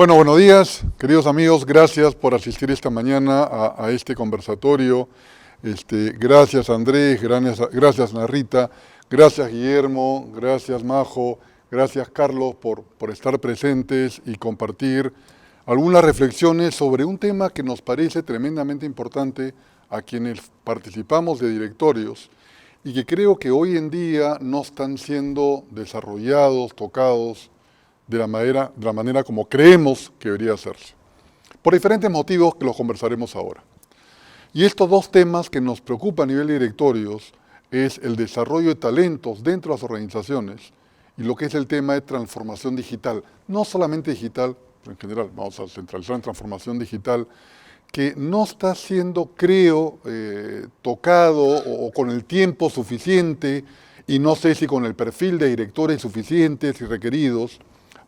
Bueno, buenos días, queridos amigos. Gracias por asistir esta mañana a este conversatorio. Gracias Andrés, gracias Narita, gracias Guillermo, gracias Majo, gracias Carlos por estar presentes y compartir algunas reflexiones sobre un tema que nos parece tremendamente importante a quienes participamos de directorios y que creo que hoy en día no están siendo desarrollados, tocados de la manera como creemos que debería hacerse. Por diferentes motivos que los conversaremos ahora. Y estos dos temas que nos preocupan a nivel de directorios es el desarrollo de talentos dentro de las organizaciones y lo que es el tema de transformación digital. No solamente digital, pero en general, vamos a centralizar en transformación digital, que no está siendo, creo, tocado o con el tiempo suficiente y no sé si con el perfil de directores suficientes y requeridos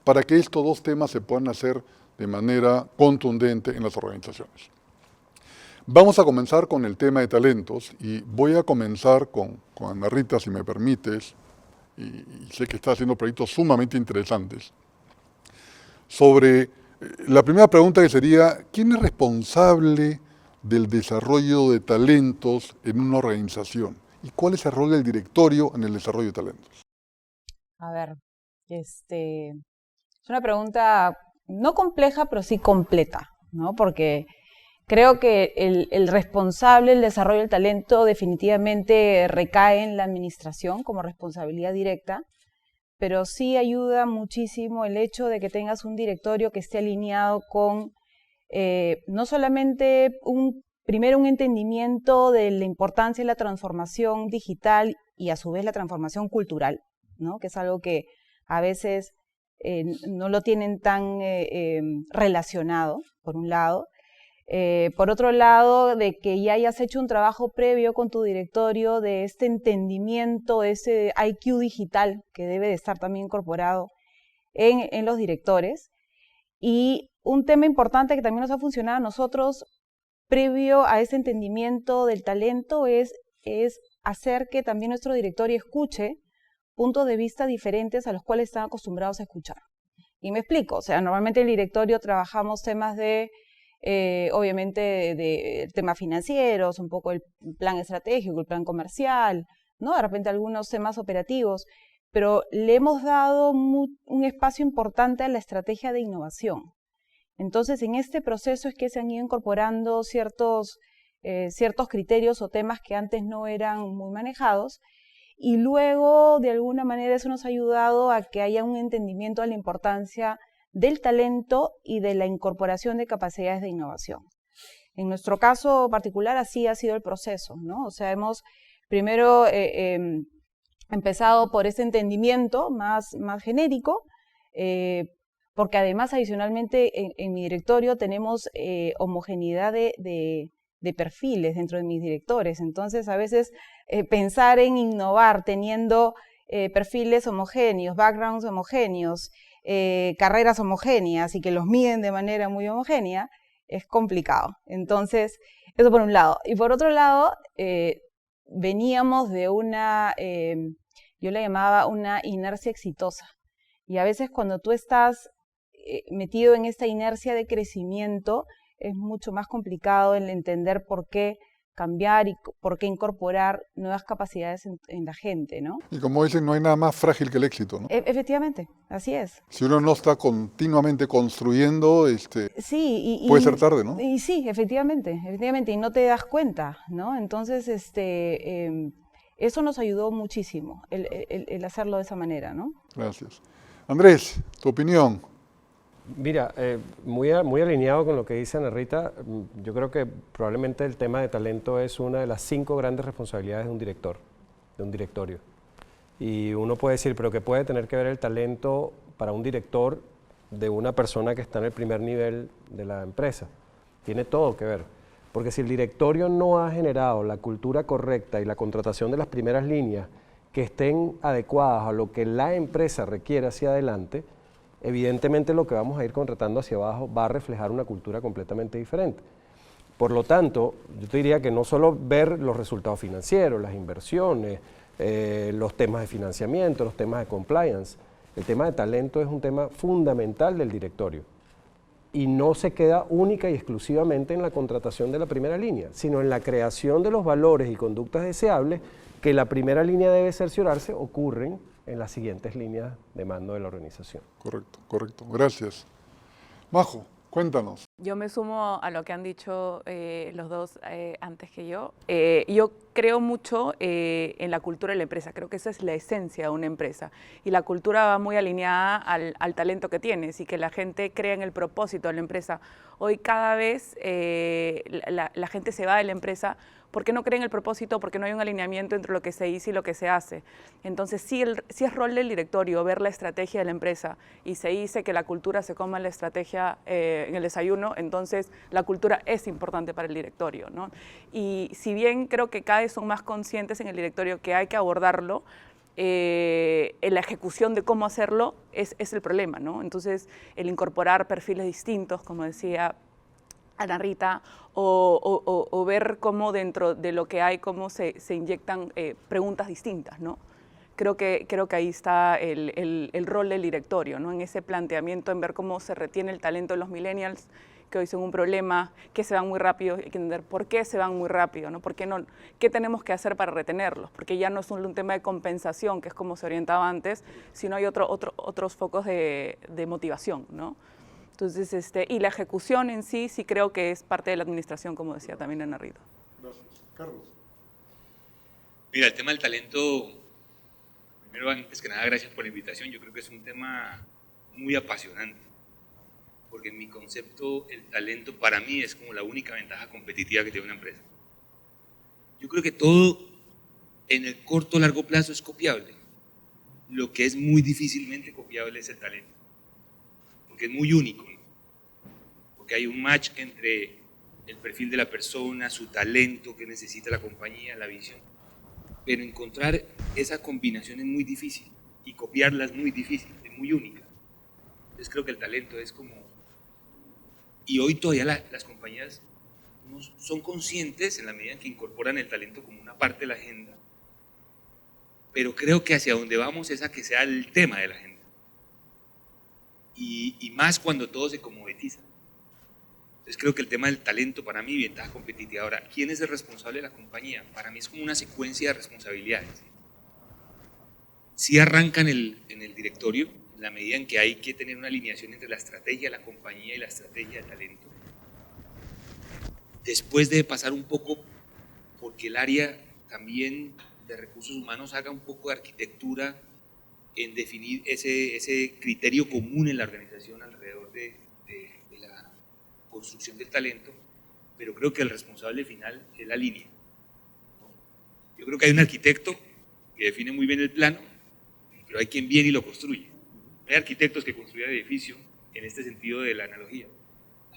para que estos dos temas se puedan hacer de manera contundente en las organizaciones. Vamos a comenzar con el tema de talentos y voy a comenzar con Ana Rita, si me permites, y sé que está haciendo proyectos sumamente interesantes, sobre la primera pregunta que sería, ¿quién es responsable del desarrollo de talentos en una organización? ¿Y cuál es el rol del directorio en el desarrollo de talentos? A ver, es una pregunta no compleja, pero sí completa, ¿no? Porque creo que el responsable del desarrollo del talento definitivamente recae en la administración como responsabilidad directa, pero sí ayuda muchísimo el hecho de que tengas un directorio que esté alineado con no solamente primero un entendimiento de la importancia de la transformación digital y a su vez la transformación cultural, ¿no? Que es algo que a veces no lo tienen tan relacionado, por un lado. Por otro lado, de que ya hayas hecho un trabajo previo con tu directorio de este entendimiento, ese IQ digital que debe de estar también incorporado en los directores. Y un tema importante que también nos ha funcionado a nosotros previo a ese entendimiento del talento es hacer que también nuestro directorio escuche puntos de vista diferentes a los cuales están acostumbrados a escuchar. Y me explico, o sea, normalmente en el directorio trabajamos temas obviamente, de temas financieros, un poco el plan estratégico, el plan comercial, ¿no? De repente algunos temas operativos, pero le hemos dado un espacio importante a la estrategia de innovación. Entonces, en este proceso es que se han ido incorporando ciertos criterios o temas que antes no eran muy manejados, y luego, de alguna manera, eso nos ha ayudado a que haya un entendimiento de la importancia del talento y de la incorporación de capacidades de innovación. En nuestro caso particular, así ha sido el proceso, ¿no? O sea, hemos primero empezado por ese entendimiento más genérico, porque además, adicionalmente, en mi directorio tenemos homogeneidad de perfiles dentro de mis directores. Entonces, a veces pensar en innovar teniendo perfiles homogéneos, backgrounds homogéneos, carreras homogéneas y que los miden de manera muy homogénea, es complicado. Entonces, eso por un lado. Y por otro lado, veníamos de yo la llamaba una inercia exitosa. Y a veces cuando tú estás metido en esta inercia de crecimiento, es mucho más complicado el entender por qué cambiar y por qué incorporar nuevas capacidades en la gente, ¿no? Y como dicen, no hay nada más frágil que el éxito, ¿no? Efectivamente, así es. Si uno no está continuamente construyendo, Sí, puede ser tarde, ¿no? y sí, efectivamente, y no te das cuenta, ¿no? Entonces, eso nos ayudó muchísimo, el hacerlo de esa manera, ¿no? Gracias. Andrés, tu opinión. Mira, muy alineado con lo que dice Ana Rita, yo creo que probablemente el tema de talento es una de las 5 grandes responsabilidades de un director, de un directorio. Y uno puede decir, pero ¿qué puede tener que ver el talento para un director de una persona que está en el primer nivel de la empresa? Tiene todo que ver, porque si el directorio no ha generado la cultura correcta y la contratación de las primeras líneas que estén adecuadas a lo que la empresa requiere hacia adelante, evidentemente lo que vamos a ir contratando hacia abajo va a reflejar una cultura completamente diferente. Por lo tanto, yo te diría que no solo ver los resultados financieros, las inversiones, los temas de financiamiento, los temas de compliance, el tema de talento es un tema fundamental del directorio. y no se queda única y exclusivamente en la contratación de la primera línea, sino en la creación de los valores y conductas deseables que la primera línea debe cerciorarse ocurren en las siguientes líneas de mando de la organización. Correcto, correcto. Gracias. Majo, cuéntanos. Yo me sumo a lo que han dicho los dos antes que yo. Yo creo mucho en la cultura de la empresa, creo que esa es la esencia de una empresa. Y la cultura va muy alineada al talento que tienes y que la gente crea en el propósito de la empresa. Hoy cada vez la gente se va de la empresa porque no cree en el propósito, porque no hay un alineamiento entre lo que se dice y lo que se hace. Entonces, sí es rol del directorio ver la estrategia de la empresa y se dice que la cultura se coma la estrategia en el desayuno, entonces la cultura es importante para el directorio, ¿no? Y si bien creo que cada vez son más conscientes en el directorio que hay que abordarlo, en la ejecución de cómo hacerlo es el problema, ¿no? Entonces, el incorporar perfiles distintos, como decía Ana Rita, o ver cómo dentro de lo que hay, cómo se inyectan preguntas distintas, ¿no? Creo que ahí está el rol del directorio, ¿no? En ese planteamiento, en ver cómo se retiene el talento de los millennials, que hoy son un problema, que se van muy rápido, hay que entender por qué se van muy rápido, ¿no? ¿Por qué no? ¿Qué tenemos que hacer para retenerlos? Porque ya no es un tema de compensación, que es como se orientaba antes, sino hay otros focos de motivación, ¿no? Entonces, y la ejecución en sí creo que es parte de la administración, como decía también Ana Rita. Gracias. Carlos. Mira, el tema del talento, primero, antes que nada, gracias por la invitación. Yo creo que es un tema muy apasionante, porque en mi concepto el talento para mí es como la única ventaja competitiva que tiene una empresa. Yo creo que todo en el corto o largo plazo es copiable. Lo que es muy difícilmente copiable es el talento, porque es muy único, ¿no? Porque hay un match entre el perfil de la persona, su talento que necesita la compañía, la visión. Pero encontrar esa combinación es muy difícil y copiarla es muy difícil, es muy única. Entonces creo que el talento es como... Y hoy todavía las compañías no son conscientes en la medida en que incorporan el talento como una parte de la agenda, pero creo que hacia donde vamos es a que sea el tema de la agenda. Y más cuando todo se comoditiza. Entonces creo que el tema del talento para mí, ventaja competitiva. Ahora, ¿quién es el responsable de la compañía? Para mí es como una secuencia de responsabilidades. Sí arranca en el directorio, en la medida en que hay que tener una alineación entre la estrategia de la compañía y la estrategia de talento. Después debe pasar un poco porque el área también de recursos humanos haga un poco de arquitectura en definir ese criterio común en la organización alrededor de la construcción del talento, pero creo que el responsable final es la línea. Yo creo que hay un arquitecto que define muy bien el plano, pero hay quien viene y lo construye. Hay arquitectos que construyen el edificio en este sentido de la analogía.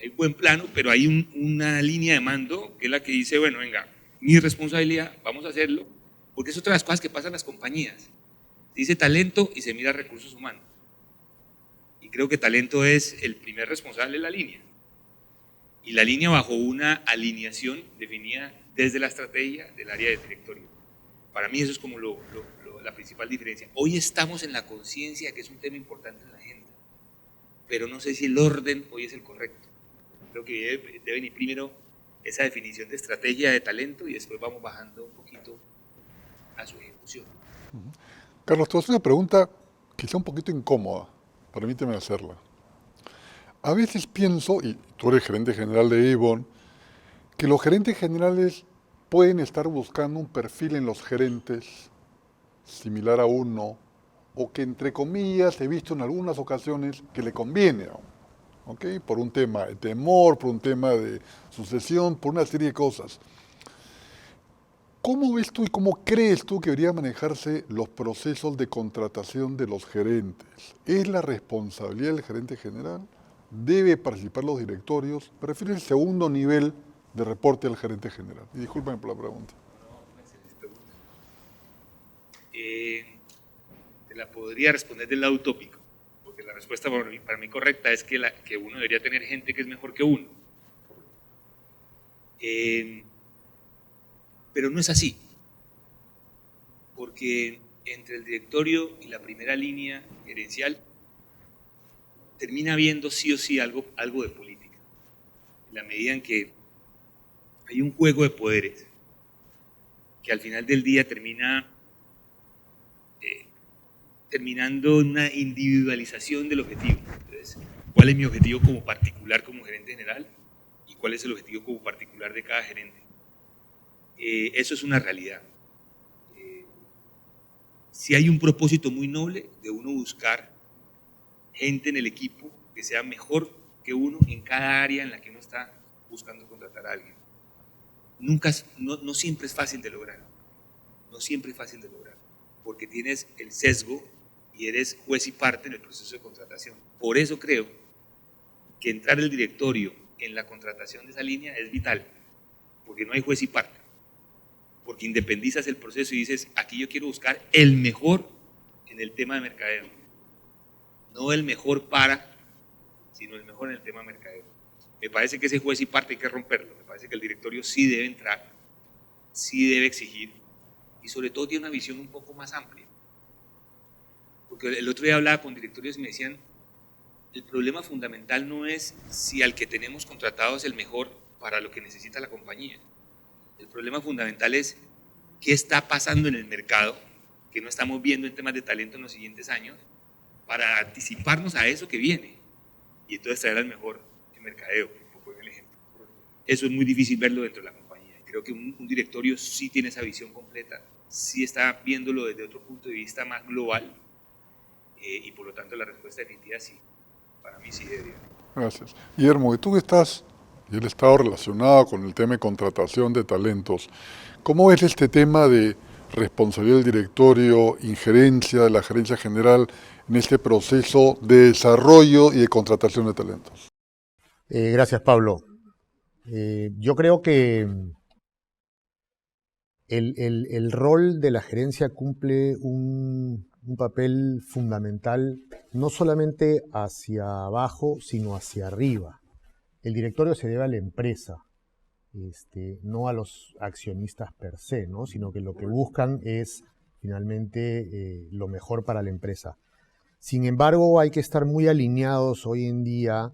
Hay buen plano, pero hay una línea de mando que es la que dice, bueno, venga, mi responsabilidad, vamos a hacerlo, porque es otra de las cosas que pasan en las compañías. Se dice talento y se mira recursos humanos. Y creo que talento es el primer responsable de la línea. Y la línea bajo una alineación definida desde la estrategia del área de directorio. Para mí eso es como la principal diferencia. Hoy estamos en la conciencia que es un tema importante en la agenda, pero no sé si el orden hoy es el correcto. Creo que debe venir primero esa definición de estrategia de talento y después vamos bajando un poquito a su ejecución. Carlos, te voy a hacer una pregunta quizá un poquito incómoda. Permíteme hacerla. A veces pienso, y tú eres gerente general de Avon, que los gerentes generales pueden estar buscando un perfil en los gerentes similar a uno, o que entre comillas he visto en algunas ocasiones que le conviene a uno, ¿ok? Por un tema de temor, por un tema de sucesión, por una serie de cosas. ¿Cómo ves tú y cómo crees tú que deberían manejarse los procesos de contratación de los gerentes? ¿Es la responsabilidad del gerente general? ¿Debe participar los directorios? Prefiero el segundo nivel de reporte al gerente general. Y discúlpame por la pregunta. Te la podría responder del lado utópico, porque la respuesta para mí correcta es que uno debería tener gente que es mejor que uno. Pero no es así, porque entre el directorio y la primera línea gerencial termina habiendo sí o sí algo de política. En la medida en que hay un juego de poderes que al final del día terminando en una individualización del objetivo. Entonces, ¿cuál es mi objetivo como particular, como gerente general? ¿Y cuál es el objetivo como particular de cada gerente? Eso es una realidad. Si hay un propósito muy noble de uno buscar gente en el equipo que sea mejor que uno en cada área en la que uno está buscando contratar a alguien. No siempre es fácil de lograr. No siempre es fácil de lograr. Porque tienes el sesgo y eres juez y parte en el proceso de contratación. Por eso creo que entrar el directorio en la contratación de esa línea es vital. Porque no hay juez y parte. Porque independizas el proceso y dices, aquí yo quiero buscar el mejor en el tema de mercadeo. No el mejor sino el mejor en el tema de mercadeo. Me parece que ese juez y parte hay que romperlo. Me parece que el directorio sí debe entrar, sí debe exigir y sobre todo tiene una visión un poco más amplia. Porque el otro día hablaba con directorios y me decían, el problema fundamental no es si al que tenemos contratado es el mejor para lo que necesita la compañía. El problema fundamental es qué está pasando en el mercado, que no estamos viendo en temas de talento en los siguientes años, para anticiparnos a eso que viene. Y entonces traer al mejor en mercadeo, por poner el ejemplo. Eso es muy difícil verlo dentro de la compañía. Creo que un directorio sí tiene esa visión completa, sí está viéndolo desde otro punto de vista más global, y por lo tanto la respuesta definitiva sí, para mí sí debería. Gracias. Guillermo, y tú que estás y el estado relacionado con el tema de contratación de talentos, ¿cómo ves este tema de responsabilidad del directorio, injerencia de la gerencia general en este proceso de desarrollo y de contratación de talentos? Gracias, Pablo. Yo creo que el rol de la gerencia cumple un papel fundamental, no solamente hacia abajo, sino hacia arriba. El directorio se debe a la empresa, no a los accionistas per se, ¿no? Sino que lo que buscan es finalmente lo mejor para la empresa. Sin embargo, hay que estar muy alineados hoy en día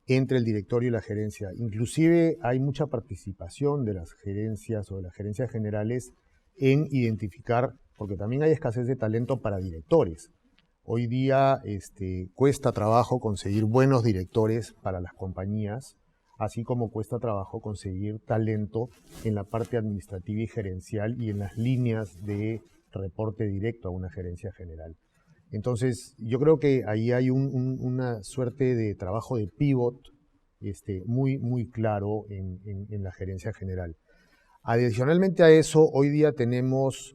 entre el directorio y la gerencia. Inclusive hay mucha participación de las gerencias o de las gerencias generales en identificar, porque también hay escasez de talento para directores. Hoy día cuesta trabajo conseguir buenos directores para las compañías, así como cuesta trabajo conseguir talento en la parte administrativa y gerencial y en las líneas de reporte directo a una gerencia general. Entonces, yo creo que ahí hay una suerte de trabajo de pivot muy claro en la gerencia general. Adicionalmente a eso, hoy día tenemos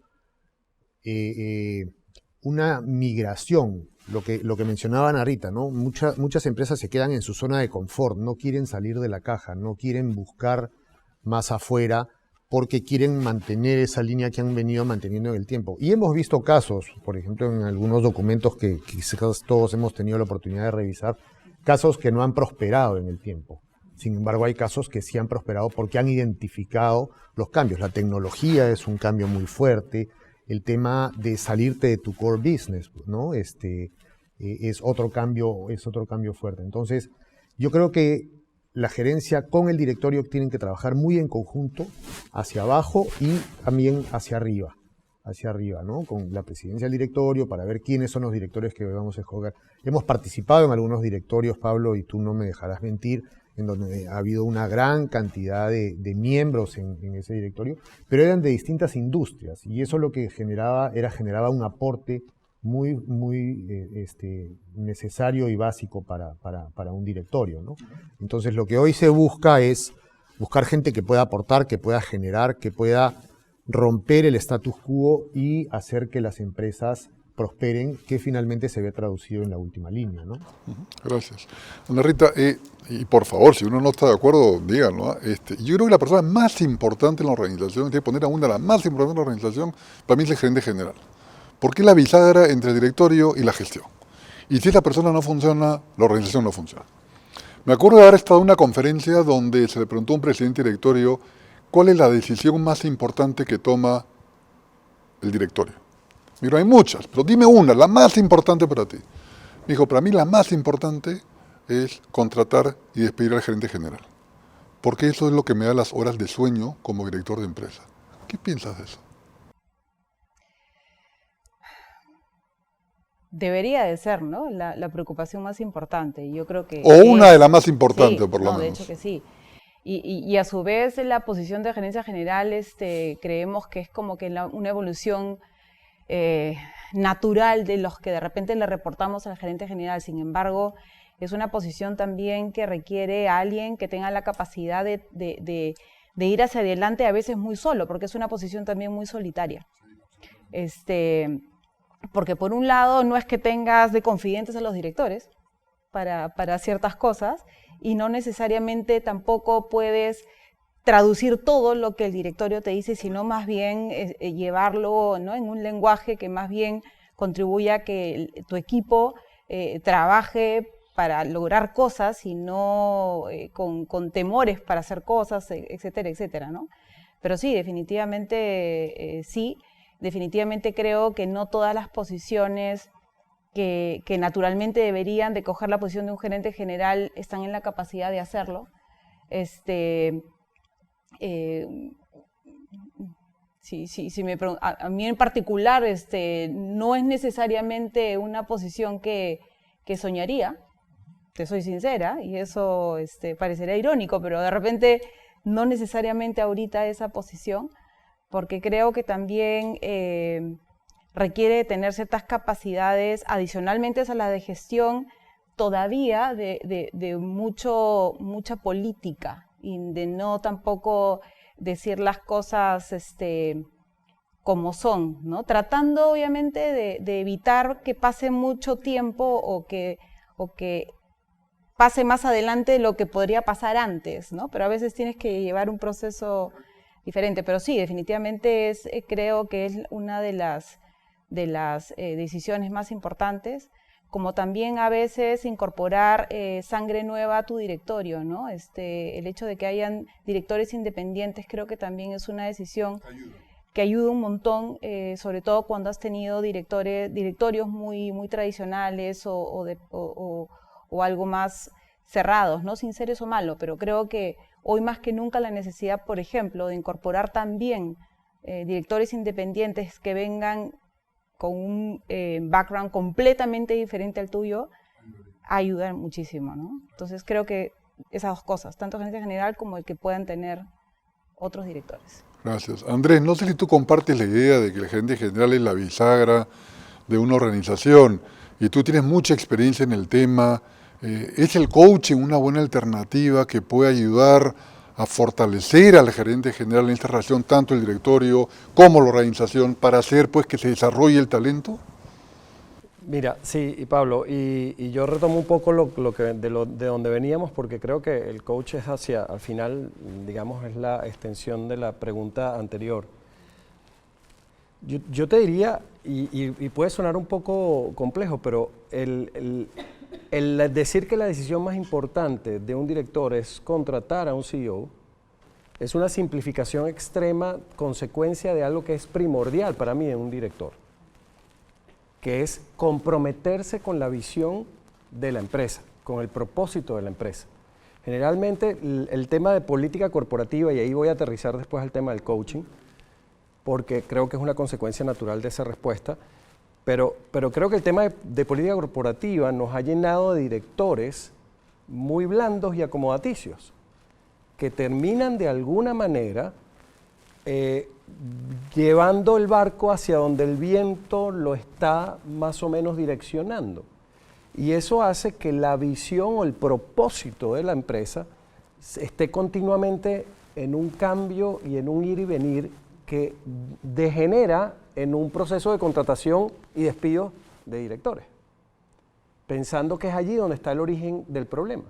una migración, lo que mencionaba Ana Rita, ¿no? Muchas empresas se quedan en su zona de confort, no quieren salir de la caja, no quieren buscar más afuera, porque quieren mantener esa línea que han venido manteniendo en el tiempo. Y hemos visto casos, por ejemplo, en algunos documentos que quizás todos hemos tenido la oportunidad de revisar, casos que no han prosperado en el tiempo. Sin embargo, hay casos que sí han prosperado porque han identificado los cambios. La tecnología es un cambio muy fuerte, el tema de salirte de tu core business, ¿no? Es otro cambio fuerte. Entonces, yo creo que la gerencia con el directorio tienen que trabajar muy en conjunto, hacia abajo y también hacia arriba, ¿no? Con la presidencia del directorio para ver quiénes son los directores que vamos a escoger. Hemos participado en algunos directorios, Pablo, y tú no me dejarás mentir, en donde ha habido una gran cantidad de miembros en ese directorio, pero eran de distintas industrias, y eso lo que generaba un aporte muy necesario y básico para un directorio, ¿no? Entonces lo que hoy se busca es buscar gente que pueda aportar, que pueda generar, que pueda romper el status quo y hacer que las empresas prosperen, que finalmente se ve traducido en la última línea, ¿no? Gracias. Ana Rita, y por favor, si uno no está de acuerdo, díganlo, ¿eh? Yo creo que la persona más importante en la organización, tiene que poner a una de las más importantes en la organización, para mí es el gerente general. Porque es la bisagra entre el directorio y la gestión. Y si esa persona no funciona, la organización no funciona. Me acuerdo de haber estado en una conferencia donde se le preguntó a un presidente directorio cuál es la decisión más importante que toma el directorio. Me dijo, hay muchas, pero dime una, la más importante para ti. Me dijo, para mí la más importante es contratar y despedir al gerente general. Porque eso es lo que me da las horas de sueño como director de empresa. ¿Qué piensas de eso? Debería de ser, ¿no? La preocupación más importante. Yo creo que O una es, de las más importantes, sí, por lo no, de menos. hecho que sí. Y a su vez en la posición de gerencia general creemos que es como que una evolución natural de los que de repente le reportamos al gerente general. Sin embargo, es una posición también que requiere a alguien que tenga la capacidad de ir hacia adelante, a veces muy solo, porque es una posición también muy solitaria. Porque por un lado no es que tengas de confidentes a los directores para ciertas cosas, y no necesariamente tampoco puedes traducir todo lo que el directorio te dice, sino más bien llevarlo, ¿no?, en un lenguaje que más bien contribuya a que tu equipo trabaje para lograr cosas y no con temores para hacer cosas, etcétera, etcétera, ¿no? Pero sí, definitivamente sí. Definitivamente creo que no todas las posiciones que naturalmente deberían de coger la posición de un gerente general están en la capacidad de hacerlo. Si me a mí en particular no es necesariamente una posición que soñaría, te soy sincera, y eso parecerá irónico, pero de repente no necesariamente ahorita esa posición, porque creo que también requiere tener ciertas capacidades adicionalmente a la de gestión, todavía de mucha política, y de no tampoco decir las cosas como son, ¿no? Tratando obviamente de evitar que pase mucho tiempo o que pase más adelante de lo que podría pasar antes, ¿no? Pero a veces tienes que llevar un proceso diferente. Pero sí, definitivamente creo que es una de las decisiones más importantes, como también a veces incorporar sangre nueva a tu directorio, ¿no? El hecho de que hayan directores independientes creo que también es una decisión que ayuda un montón, sobre todo cuando has tenido directorios muy tradicionales o algo más cerrados, ¿no? Sin ser eso malo, pero creo que hoy más que nunca la necesidad, por ejemplo, de incorporar también directores independientes que vengan con un background completamente diferente al tuyo, ayuda muchísimo, ¿no? Entonces creo que esas dos cosas, tanto gerente general como el que puedan tener otros directores. Gracias. Andrés, no sé si tú compartes la idea de que el gerente general es la bisagra de una organización y tú tienes mucha experiencia en el tema. ¿Es el coaching una buena alternativa que puede ayudar a fortalecer al gerente general en esta relación, tanto el directorio como la organización, para hacer pues que se desarrolle el talento? Mira, sí, y Pablo, y yo retomo un poco de donde veníamos, porque creo que el coach es al final, digamos, es la extensión de la pregunta anterior. Yo te diría, y puede sonar un poco complejo, pero el decir que la decisión más importante de un director es contratar a un CEO, es una simplificación extrema, consecuencia de algo que es primordial para mí en un director, que es comprometerse con la visión de la empresa, con el propósito de la empresa. Generalmente el tema de política corporativa, y ahí voy a aterrizar después al tema del coaching, porque creo que es una consecuencia natural de esa respuesta, pero creo que el tema de política corporativa nos ha llenado de directores muy blandos y acomodaticios, que terminan de alguna manera llevando el barco hacia donde el viento lo está más o menos direccionando. Y eso hace que la visión o el propósito de la empresa esté continuamente en un cambio y en un ir y venir que degenera en un proceso de contratación y despido de directores, pensando que es allí donde está el origen del problema.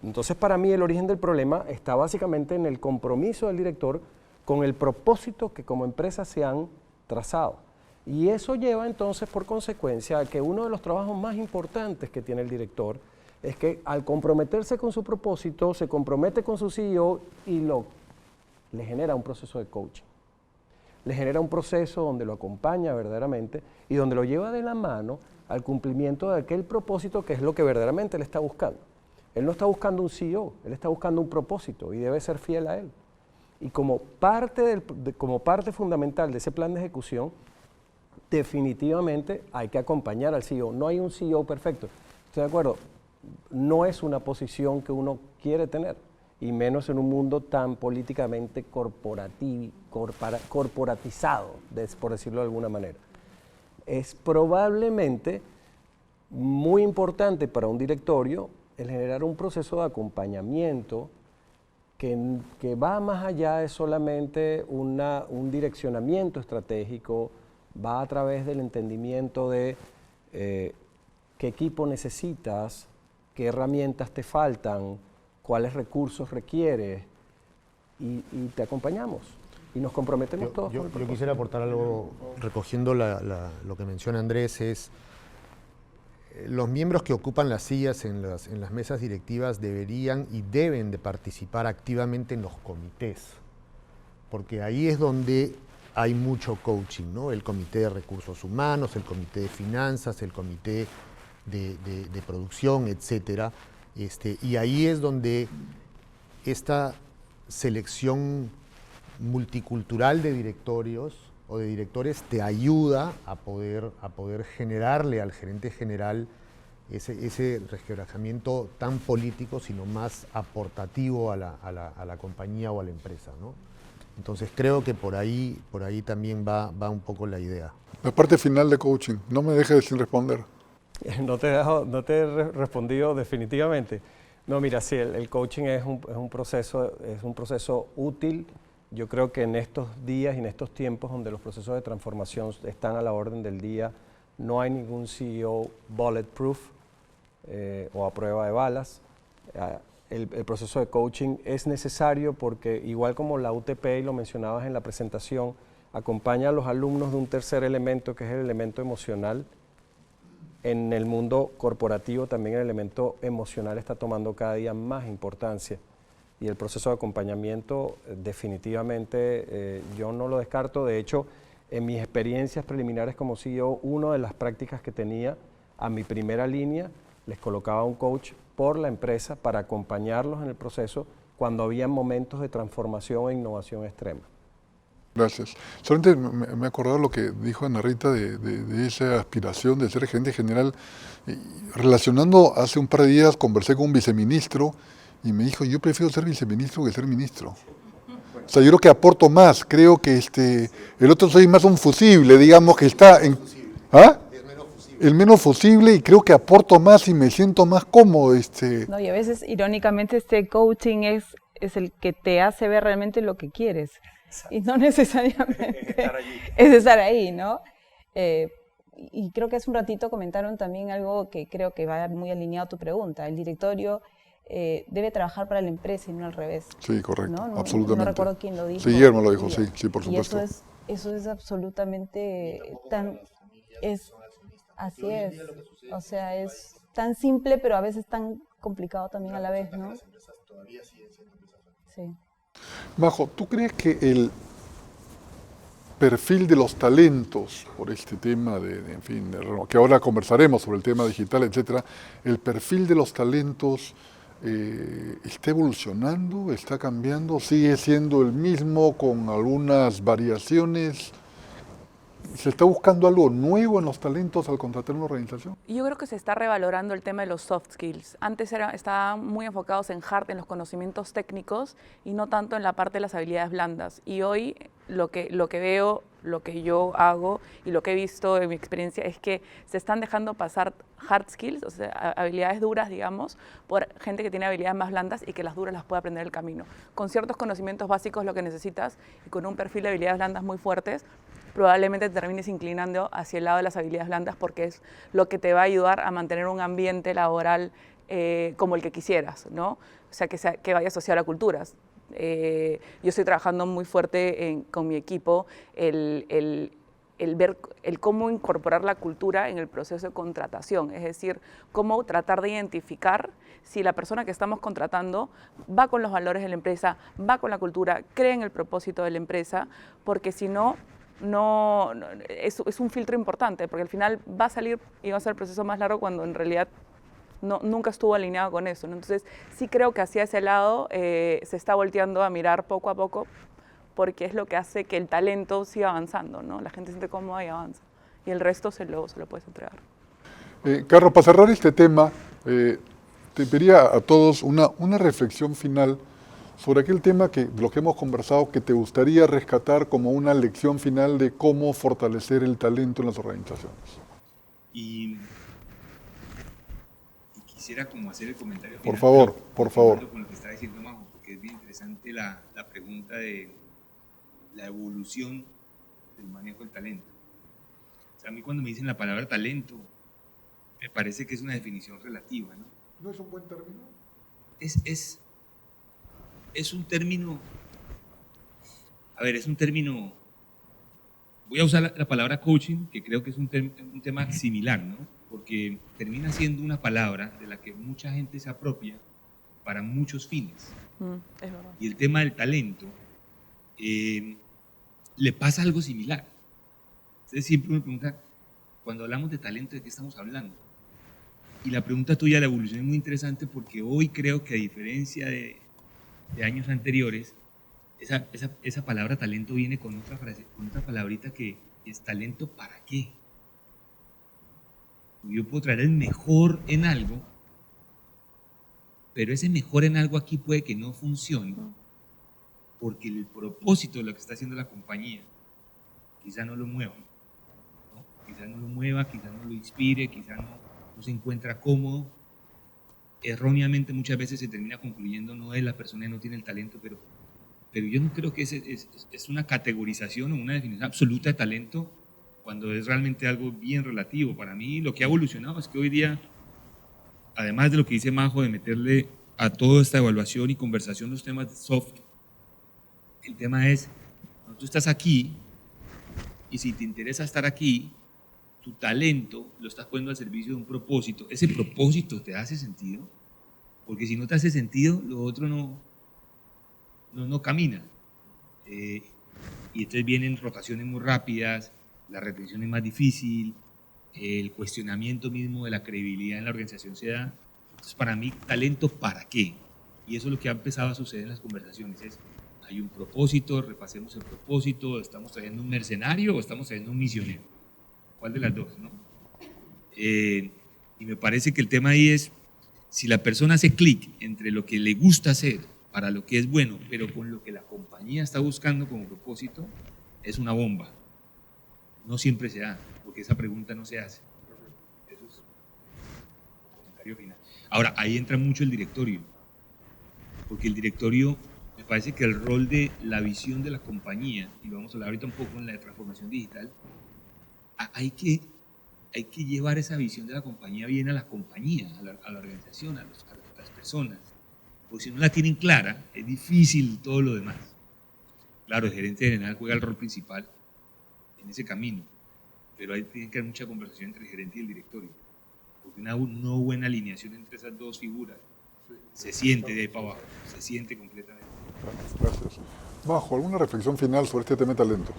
Entonces, para mí el origen del problema está básicamente en el compromiso del director con el propósito que como empresa se han trazado. Y eso lleva entonces por consecuencia a que uno de los trabajos más importantes que tiene el director es que al comprometerse con su propósito, se compromete con su CEO y le genera un proceso de coaching. Le genera un proceso donde lo acompaña verdaderamente y donde lo lleva de la mano al cumplimiento de aquel propósito que es lo que verdaderamente él está buscando. Él no está buscando un CEO, él está buscando un propósito y debe ser fiel a él. Y como parte fundamental de ese plan de ejecución, definitivamente hay que acompañar al CEO. No hay un CEO perfecto. ¿Estoy de acuerdo? No es una posición que uno quiere tener, y menos en un mundo tan políticamente corporatizado, por decirlo de alguna manera. Es probablemente muy importante para un directorio el generar un proceso de acompañamiento que va más allá de solamente un direccionamiento estratégico, va a través del entendimiento de qué equipo necesitas, qué herramientas te faltan, cuáles recursos requieres, y te acompañamos y nos comprometemos todos. Yo quisiera aportar algo recogiendo lo que menciona Andrés, es los miembros que ocupan las sillas en las mesas directivas deberían y deben de participar activamente en los comités, porque ahí es donde hay mucho coaching, ¿no? El comité de recursos humanos, el comité de finanzas, el comité de producción, etcétera. Y ahí es donde esta selección multicultural de directorios o de directores te ayuda a poder generarle al gerente general ese resquebrajamiento tan político, sino más aportativo a la compañía o a la empresa, ¿no? Entonces creo que por ahí también va un poco la idea. La parte final de coaching, no me dejes sin responder. No te he respondido definitivamente. No, mira, sí, el coaching es un proceso útil. Yo creo que en estos días y en estos tiempos donde los procesos de transformación están a la orden del día, no hay ningún CEO bulletproof o a prueba de balas. El proceso de coaching es necesario porque, igual como la UTP, y lo mencionabas en la presentación, acompaña a los alumnos de un tercer elemento, que es el elemento emocional. En el mundo corporativo también el elemento emocional está tomando cada día más importancia, y el proceso de acompañamiento definitivamente yo no lo descarto. De hecho, en mis experiencias preliminares como CEO, una de las prácticas que tenía a mi primera línea, les colocaba un coach por la empresa para acompañarlos en el proceso cuando había momentos de transformación e innovación extrema. Gracias. Solamente me he acordado lo que dijo Ana Rita de esa aspiración de ser gerente general. Relacionando, hace un par de días conversé con un viceministro y me dijo, yo prefiero ser viceministro que ser ministro. O sea, yo creo que aporto más, creo que el otro soy más un fusible, digamos, que está en... ¿Ah? El menos fusible, y creo que aporto más y me siento más cómodo. No, y a veces, irónicamente, este coaching es el que te hace ver realmente lo que quieres. Y no necesariamente es estar ahí, ¿no? Y creo que hace un ratito comentaron también algo que creo que va muy alineado a tu pregunta. El directorio debe trabajar para la empresa y no al revés. Sí, correcto, ¿no? absolutamente. No recuerdo quién lo dijo. Sí, Guillermo lo dijo, sí, por supuesto. Y eso es absolutamente así es. O sea, es tan simple, pero a veces tan complicado también a la vez, ¿no? Sí. Majo, ¿tú crees que el perfil de los talentos, por este tema en fin, que ahora conversaremos sobre el tema digital, etcétera, el perfil de los talentos está evolucionando, está cambiando, sigue siendo el mismo con algunas variaciones? ¿Se está buscando algo nuevo en los talentos al contratar una organización? Yo creo que se está revalorando el tema de los soft skills. Antes estaban muy enfocados en hard, en los conocimientos técnicos, y no tanto en la parte de las habilidades blandas. Y hoy lo que veo, lo que yo hago y lo que he visto en mi experiencia es que se están dejando pasar hard skills, o sea, habilidades duras, digamos, por gente que tiene habilidades más blandas y que las duras las puede aprender en el camino. Con ciertos conocimientos básicos lo que necesitas y con un perfil de habilidades blandas muy fuertes, probablemente te termines inclinando hacia el lado de las habilidades blandas porque es lo que te va a ayudar a mantener un ambiente laboral como el que quisieras, ¿no? O sea, que vaya asociado a culturas. Yo estoy trabajando muy fuerte con mi equipo el ver cómo incorporar la cultura en el proceso de contratación, es decir, cómo tratar de identificar si la persona que estamos contratando va con los valores de la empresa, va con la cultura, cree en el propósito de la empresa, porque si no, es un filtro importante, porque al final va a salir y va a ser el proceso más largo cuando en realidad nunca estuvo alineado con eso, ¿no? Entonces sí creo que hacia ese lado se está volteando a mirar poco a poco, porque es lo que hace que el talento siga avanzando, ¿no? La gente se siente cómoda y avanza, y el resto se lo puedes entregar. Carlos, para cerrar este tema, te pediría a todos una reflexión final sobre aquel tema de lo que hemos conversado, que te gustaría rescatar como una lección final de cómo fortalecer el talento en las organizaciones. Y quisiera como hacer el comentario final. Por favor, por favor. Con lo que está diciendo Majo, porque es bien interesante la pregunta de la evolución del manejo del talento. O sea, a mí cuando me dicen la palabra talento, me parece que es una definición relativa, ¿no? ¿No es un buen término? Es un término, a ver, es un término, voy a usar la palabra coaching, que creo que es un tema similar, ¿no? Porque termina siendo una palabra de la que mucha gente se apropia para muchos fines. Es verdad. Y el tema del talento, le pasa algo similar. Ustedes siempre me preguntan, cuando hablamos de talento, ¿de qué estamos hablando? Y la pregunta tuya de la evolución es muy interesante, porque hoy creo que, a diferencia de años anteriores, esa palabra talento viene con otra frase, con otra palabrita que es talento para qué. Yo puedo traer el mejor en algo, pero ese mejor en algo aquí puede que no funcione, porque el propósito de lo que está haciendo la compañía quizá no lo mueva, ¿no? Quizá no lo mueva, quizá no lo inspire, quizá no se encuentra cómodo. Erróneamente muchas veces se termina concluyendo, no es la persona que no tiene el talento, pero yo no creo que es una categorización o una definición absoluta de talento, cuando es realmente algo bien relativo. Para mí lo que ha evolucionado es que hoy día, además de lo que dice Majo, de meterle a toda esta evaluación y conversación los temas de soft, el tema es, cuando tú estás aquí, y si te interesa estar aquí, tu talento lo estás poniendo al servicio de un propósito. ¿Ese propósito te hace sentido? Porque si no te hace sentido, lo otro no camina. Y entonces vienen rotaciones muy rápidas, la retención es más difícil, el cuestionamiento mismo de la credibilidad en la organización se da. Entonces, para mí, ¿talento para qué? Y eso es lo que ha empezado a suceder en las conversaciones. Hay un propósito, repasemos el propósito, ¿estamos trayendo un mercenario o estamos trayendo un misionero? ¿Cuál de las dos, no? Y me parece que el tema ahí es, si la persona hace clic entre lo que le gusta hacer para lo que es bueno, pero con lo que la compañía está buscando como propósito, es una bomba. No siempre se da, porque esa pregunta no se hace. Eso es el comentario final. Ahora, ahí entra mucho el directorio, porque el directorio, me parece que el rol de la visión de la compañía, y lo vamos a hablar ahorita un poco en la transformación digital, hay que llevar esa visión de la compañía bien a la compañía, a la organización, a las personas. Porque si no la tienen clara, es difícil todo lo demás. Claro, el gerente general juega el rol principal en ese camino, pero ahí tiene que haber mucha conversación entre el gerente y el directorio. Porque una no buena alineación entre esas dos figuras se siente de ahí para abajo, se siente completamente. Gracias. Majo, ¿alguna reflexión final sobre este tema de talentos?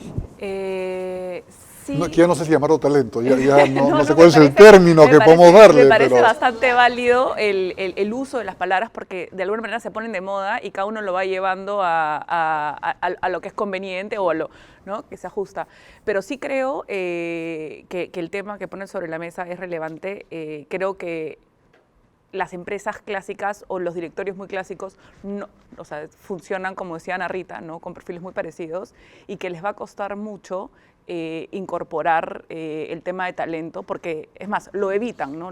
Sí. No, que ya no sé si llamarlo talento, ya no sé me cuál es el parece- término que podemos darle. Me parece pero bastante válido el uso de las palabras, porque de alguna manera se ponen de moda y cada uno lo va llevando a lo que es conveniente o a lo, ¿no?, que se ajusta. Pero sí creo que el tema que ponen sobre la mesa es relevante. Creo que las empresas clásicas o los directorios muy clásicos funcionan, como decía Ana Rita, ¿no?, con perfiles muy parecidos, y que les va a costar mucho incorporar el tema de talento, porque es más, lo evitan, ¿no?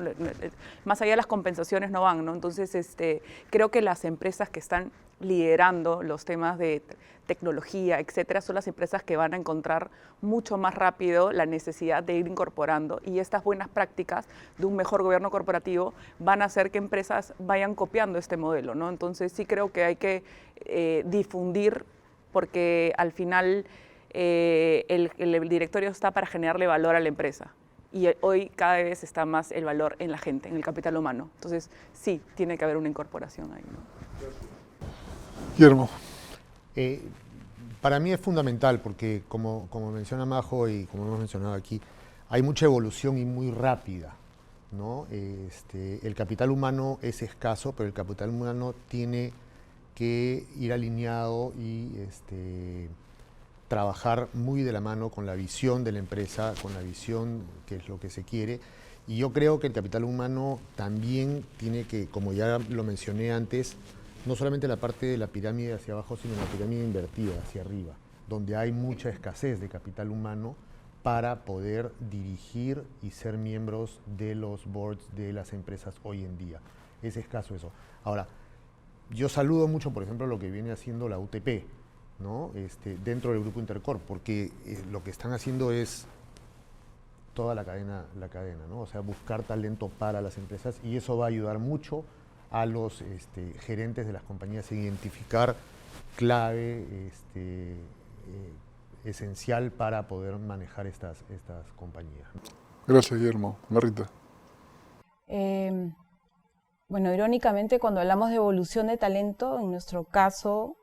Más allá de las compensaciones no van, ¿no? Entonces, creo que las empresas que están liderando los temas de tecnología, etcétera, son las empresas que van a encontrar mucho más rápido la necesidad de ir incorporando, y estas buenas prácticas de un mejor gobierno corporativo van a hacer que empresas vayan copiando este modelo, ¿no? Entonces sí creo que hay que difundir, porque al final el directorio está para generarle valor a la empresa, y hoy cada vez está más el valor en la gente, en el capital humano. Entonces sí, tiene que haber una incorporación ahí, ¿no? Guillermo. Para mí es fundamental porque, como menciona Majo y como hemos mencionado aquí, hay mucha evolución y muy rápida, ¿no? El capital humano es escaso, pero el capital humano tiene que ir alineado y trabajar muy de la mano con la visión de la empresa, con la visión que es lo que se quiere. Y yo creo que el capital humano también tiene que, como ya lo mencioné antes, no solamente la parte de la pirámide hacia abajo, sino la pirámide invertida hacia arriba, donde hay mucha escasez de capital humano para poder dirigir y ser miembros de los boards de las empresas hoy en día. Es escaso eso. Ahora, yo saludo mucho, por ejemplo, lo que viene haciendo la UTP, ¿no? Dentro del Grupo Intercorp, porque lo que están haciendo es toda la cadena, ¿no? O sea, buscar talento para las empresas, y eso va a ayudar mucho a los gerentes de las compañías a identificar clave esencial para poder manejar estas compañías. Gracias, Guillermo. Narita. Bueno, irónicamente, cuando hablamos de evolución de talento, en nuestro caso,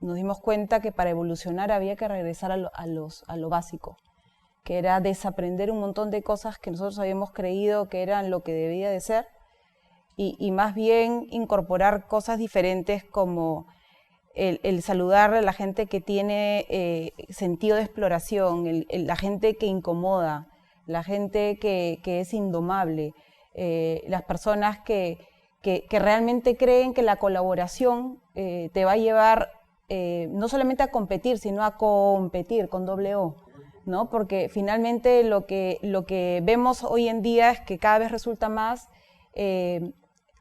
nos dimos cuenta que para evolucionar había que regresar a lo básico, que era desaprender un montón de cosas que nosotros habíamos creído que eran lo que debía de ser, y más bien incorporar cosas diferentes como el saludar a la gente que tiene sentido de exploración, la gente que incomoda, la gente que es indomable, las personas que realmente creen que la colaboración te va a llevar no solamente a competir, sino a competir con doble O, ¿no? Porque finalmente lo que vemos hoy en día es que cada vez resulta más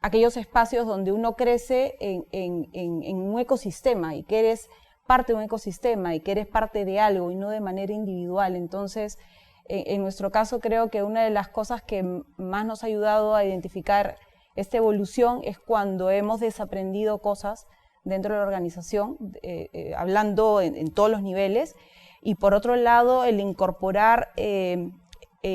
aquellos espacios donde uno crece en un ecosistema, y que eres parte de un ecosistema y que eres parte de algo y no de manera individual. Entonces, en nuestro caso, creo que una de las cosas que más nos ha ayudado a identificar esta evolución es cuando hemos desaprendido cosas dentro de la organización, hablando en todos los niveles, y por otro lado, el incorporar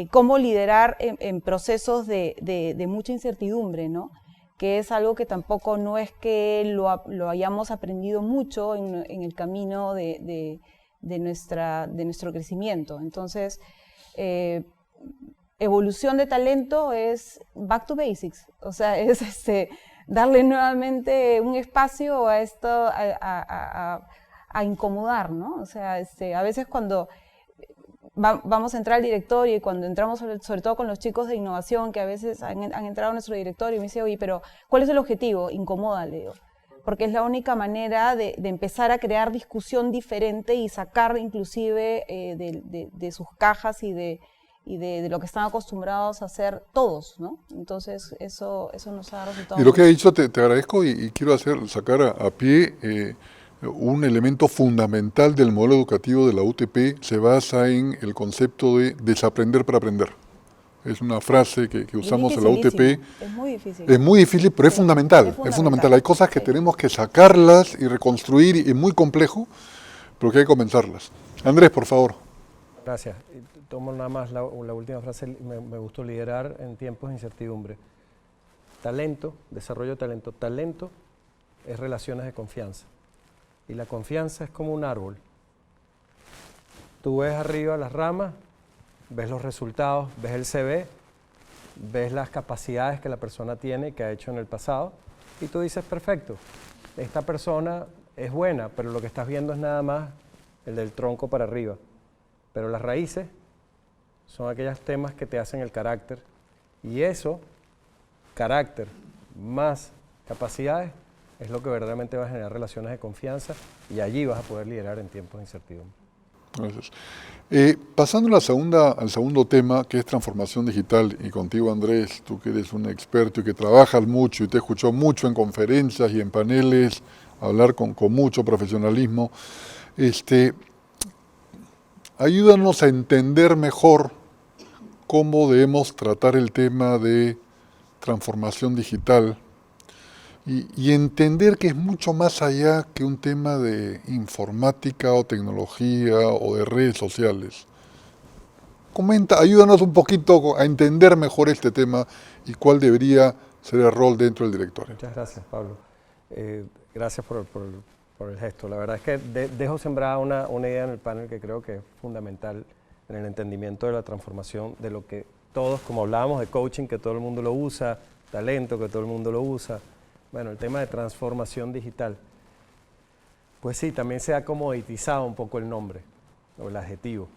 cómo liderar en procesos de mucha incertidumbre, ¿no? Que es algo que tampoco no es que lo hayamos aprendido mucho en el camino de nuestro crecimiento. Entonces, evolución de talento es back to basics, o sea, es darle nuevamente un espacio a esto, a incomodar, ¿no? O sea, a veces cuando vamos a entrar al directorio, y cuando entramos sobre todo con los chicos de innovación, que a veces han entrado a nuestro directorio y me dice, oye, pero ¿cuál es el objetivo? Incomoda, le digo, porque es la única manera de empezar a crear discusión diferente y sacar inclusive de sus cajas y de lo que están acostumbrados a hacer todos, ¿no? Entonces eso nos ha resultado. Y lo que ha dicho te agradezco, y quiero sacar a pie un elemento fundamental del modelo educativo de la UTP. Se basa en el concepto de desaprender para aprender. Es una frase que usamos en la UTP. Es muy difícil. Es muy difícil, pero sí, es fundamental. Es fundamental. Hay cosas que tenemos que sacarlas y reconstruir, y es muy complejo, pero que hay que comenzarlas. Andrés, por favor. Gracias. Tomo nada más la última frase. Me gustó: liderar en tiempos de incertidumbre. Talento, desarrollo de talento. Talento es relaciones de confianza. Y la confianza es como un árbol. Tú ves arriba las ramas, ves los resultados, ves el CV, ves las capacidades que la persona tiene, que ha hecho en el pasado, y tú dices, perfecto, esta persona es buena, pero lo que estás viendo es nada más el del tronco para arriba. Pero las raíces son aquellos temas que te hacen el carácter, y eso, carácter más capacidades, es lo que verdaderamente va a generar relaciones de confianza, y allí vas a poder liderar en tiempos de incertidumbre. Gracias. Pasando al segundo tema, que es transformación digital, y contigo, Andrés, tú que eres un experto y que trabajas mucho y te escuchó mucho en conferencias y en paneles, hablar con mucho profesionalismo, ayúdanos a entender mejor cómo debemos tratar el tema de transformación digital, y entender que es mucho más allá que un tema de informática o tecnología o de redes sociales. Ayúdanos un poquito a entender mejor este tema y cuál debería ser el rol dentro del directorio. Muchas gracias, Pablo. Gracias por por el gesto. La verdad es que dejo sembrada una idea en el panel que creo que es fundamental en el entendimiento de la transformación de lo que todos, como hablábamos de coaching, que todo el mundo lo usa, talento, que todo el mundo lo usa. Bueno, el tema de transformación digital. Pues sí, también se ha comoditizado un poco el nombre o el adjetivo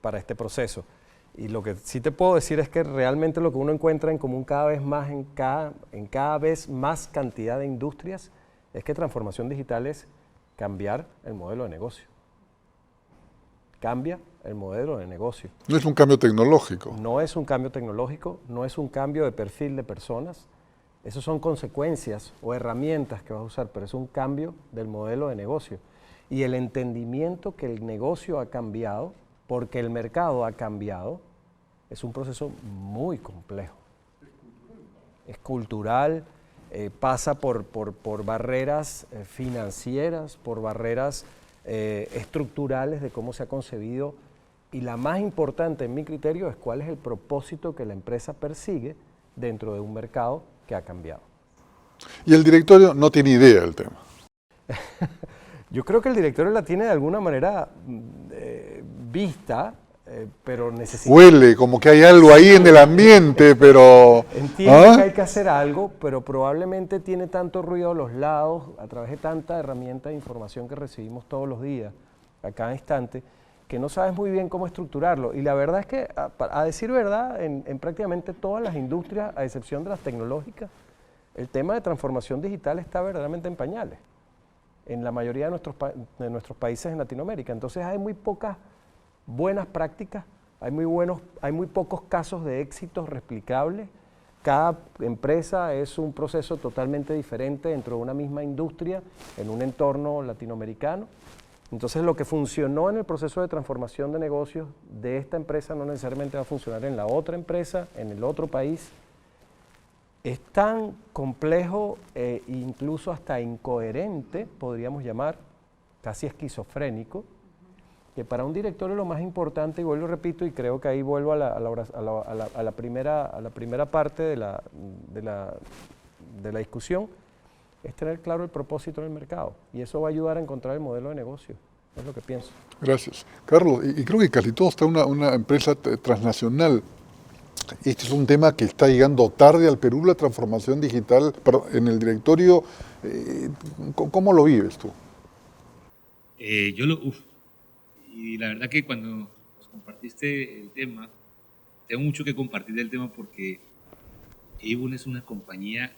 para este proceso. Y lo que sí te puedo decir es que realmente lo que uno encuentra en común cada vez más en cada vez más cantidad de industrias es que transformación digital es cambiar el modelo de negocio. Cambia el modelo de negocio. No es un cambio tecnológico. No es un cambio tecnológico, no es un cambio de perfil de personas. Esas son consecuencias o herramientas que vas a usar, pero es un cambio del modelo de negocio. Y el entendimiento que el negocio ha cambiado, porque el mercado ha cambiado, es un proceso muy complejo. Es cultural, pasa por barreras financieras, por barreras estructurales de cómo se ha concebido. Y la más importante en mi criterio es cuál es el propósito que la empresa persigue dentro de un mercado que ha cambiado. Y el directorio no tiene idea del tema. Yo creo que el directorio la tiene de alguna manera vista, pero necesita... Huele, como que hay algo ahí en el ambiente, pero... Entiende que hay que hacer algo, pero probablemente tiene tanto ruido a los lados, a través de tanta herramienta de información que recibimos todos los días, a cada instante, que no sabes muy bien cómo estructurarlo. Y la verdad es que, a decir verdad, en prácticamente todas las industrias, a excepción de las tecnológicas, el tema de transformación digital está verdaderamente en pañales, en la mayoría de nuestros países en Latinoamérica. Entonces hay muy pocas buenas prácticas, hay muy pocos casos de éxitos replicables. Cada empresa es un proceso totalmente diferente dentro de una misma industria, en un entorno latinoamericano. Entonces lo que funcionó en el proceso de transformación de negocios de esta empresa no necesariamente va a funcionar en la otra empresa, en el otro país. Es tan complejo e incluso hasta incoherente, podríamos llamar, casi esquizofrénico, que para un directorio lo más importante, y vuelvo, repito, y creo que ahí vuelvo a la primera parte de la discusión, es tener claro el propósito del mercado, y eso va a ayudar a encontrar el modelo de negocio, es lo que pienso. Gracias. Carlos, y creo que casi todo está una empresa transnacional. Este es un tema que está llegando tarde al Perú, la transformación digital, en el directorio. ¿Cómo lo vives tú? Y la verdad que cuando nos compartiste el tema, tengo mucho que compartir del tema porque Avon es una compañía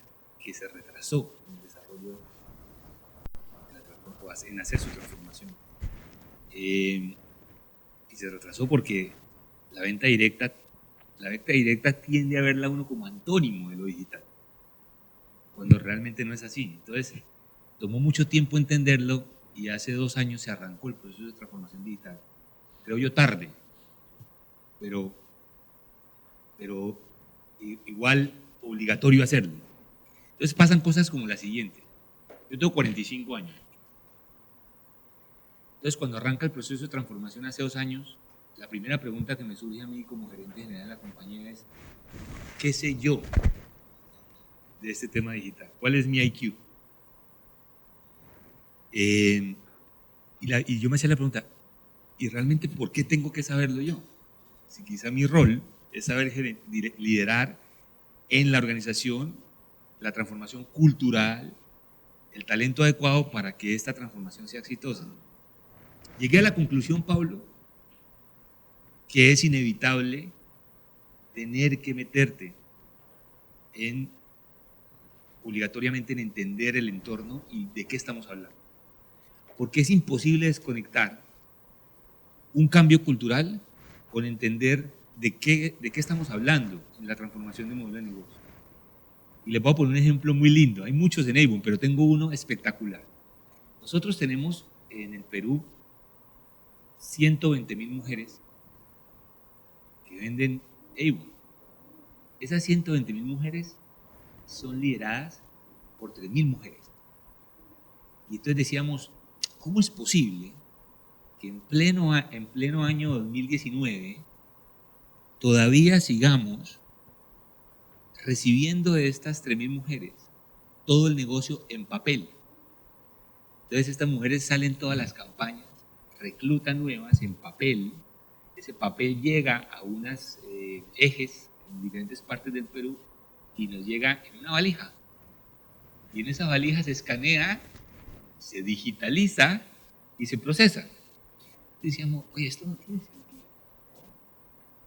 que se retrasó en el desarrollo, en hacer su transformación. Y se retrasó porque la venta directa tiende a verla uno como antónimo de lo digital, cuando realmente no es así. Entonces, tomó mucho tiempo entenderlo y hace 2 años se arrancó el proceso de transformación digital. Creo yo tarde, pero igual obligatorio hacerlo. Entonces pasan cosas como la siguiente. Yo tengo 45 años. Entonces cuando arranca el proceso de transformación hace 2 años, la primera pregunta que me surge a mí como gerente general de la compañía es, ¿qué sé yo de este tema digital? ¿Cuál es mi IQ? Y yo me hacía la pregunta, ¿y realmente por qué tengo que saberlo yo? Si quizá mi rol es saber liderar en la organización la transformación cultural, el talento adecuado para que esta transformación sea exitosa. Llegué a la conclusión, Pablo, que es inevitable tener que meterte obligatoriamente en entender el entorno y de qué estamos hablando. Porque es imposible desconectar un cambio cultural con entender de qué estamos hablando en la transformación de modelo de negocio. Y les voy a poner un ejemplo muy lindo. Hay muchos en Avon, pero tengo uno espectacular. Nosotros tenemos en el Perú 120.000 mujeres que venden Avon. Esas 120.000 mujeres son lideradas por 3.000 mujeres. Y entonces decíamos, ¿cómo es posible que en pleno año 2019 todavía sigamos recibiendo de estas 3.000 mujeres todo el negocio en papel? Entonces estas mujeres salen todas las campañas, reclutan nuevas en papel, ese papel llega a unos ejes en diferentes partes del Perú y nos llega en una valija. Y en esa valija se escanea, se digitaliza y se procesa. Decíamos, oye, esto no tiene sentido.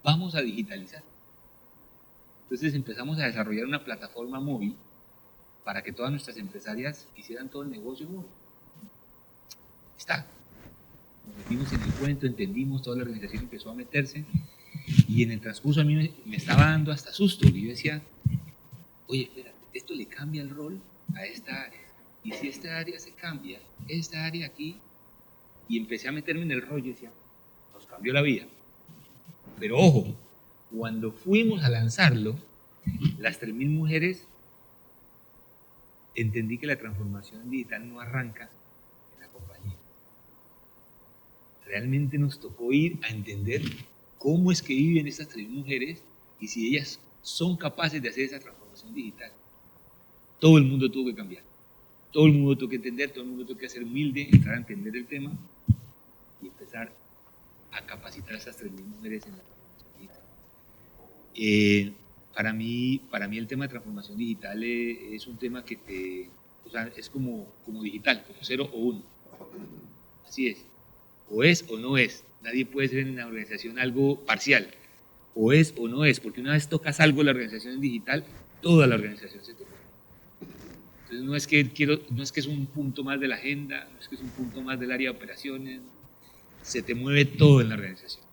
Vamos a digitalizar. Entonces empezamos a desarrollar una plataforma móvil para que todas nuestras empresarias hicieran todo el negocio móvil. Está. Nos metimos en el cuento, entendimos, toda la organización empezó a meterse y en el transcurso a mí me estaba dando hasta susto. Y yo decía, oye, espérate, esto le cambia el rol a esta área. Y si esta área se cambia, esta área aquí, y empecé a meterme en el rollo y decía, nos cambió la vida. Pero ojo, cuando fuimos a lanzarlo, las 3.000 mujeres, entendí que la transformación digital no arranca en la compañía. Realmente nos tocó ir a entender cómo es que viven estas 3.000 mujeres y si ellas son capaces de hacer esa transformación digital. Todo el mundo tuvo que cambiar. Todo el mundo tuvo que entender, todo el mundo tuvo que ser humilde, entrar a entender el tema y empezar a capacitar a estas 3.000 mujeres en la transformación digital. Para mí el tema de transformación digital es un tema que es como digital, como 0 o 1. Así es. O es o no es. Nadie puede ser en la organización algo parcial. O es o no es, porque una vez tocas algo en la organización digital, toda la organización se toca. Entonces no es que es un punto más de la agenda, no es que es un punto más del área de operaciones, se te mueve todo en la organización.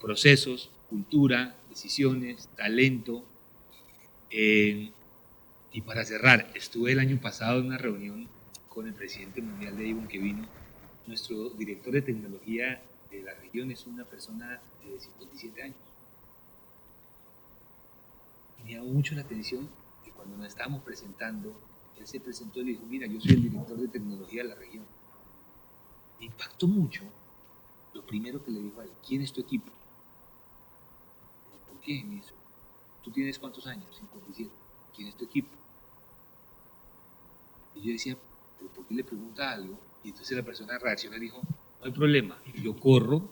Procesos, cultura, decisiones, talento. Y para cerrar, estuve el año pasado en una reunión con el presidente mundial de Avon que vino. Nuestro director de tecnología de la región es una persona de 57 años. Me llamó mucho la atención que cuando nos estábamos presentando, él se presentó y le dijo, mira, yo soy el director de tecnología de la región. Me impactó mucho lo primero que le dijo a él, ¿quién es tu equipo? ¿Por qué? Me dijo, ¿tú tienes cuántos años? 57. ¿Quién es tu equipo? Y yo decía, ¿pero por qué le pregunta algo? Y entonces la persona reaccionó y dijo, no hay problema, yo corro,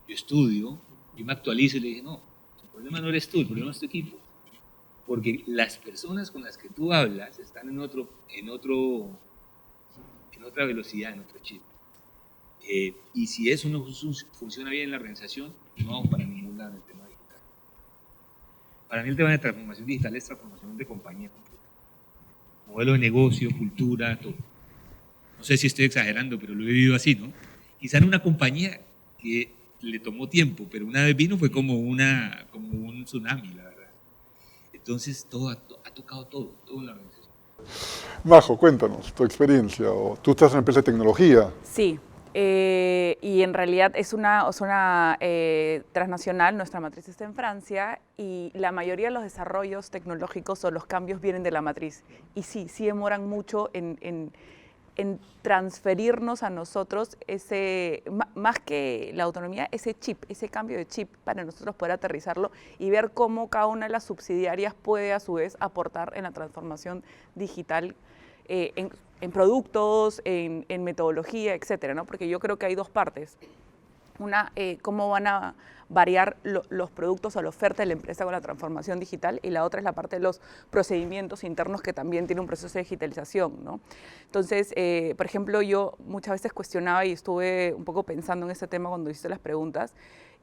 yo estudio, yo me actualizo. Y le dije, no, el problema no eres tú, el problema es tu equipo. Porque las personas con las que tú hablas están en otra velocidad, en otro chip. Y si eso no funciona bien en la organización, no vamos para ningún lado en el tema digital. Para mí el tema de transformación digital es transformación de compañía completa. Modelo de negocio, cultura, todo. No sé si estoy exagerando, pero lo he vivido así, ¿no? Quizá en una compañía que le tomó tiempo, pero una vez vino fue como un tsunami, la verdad. Entonces ha tocado todo en la organización. Majo, cuéntanos tu experiencia. Tú estás en una empresa de tecnología. Sí, y en realidad es una transnacional, nuestra matriz está en Francia y la mayoría de los desarrollos tecnológicos o los cambios vienen de la matriz. Y sí demoran mucho en transferirnos a nosotros más que la autonomía, ese chip, ese cambio de chip para nosotros poder aterrizarlo y ver cómo cada una de las subsidiarias puede a su vez aportar en la transformación digital en productos, en metodología, etcétera, ¿no? Porque yo creo que hay dos partes. Una, cómo van a variar los productos o la oferta de la empresa con la transformación digital, y la otra es la parte de los procedimientos internos que también tiene un proceso de digitalización, ¿no? Entonces, por ejemplo, yo muchas veces cuestionaba y estuve un poco pensando en este tema cuando hice las preguntas,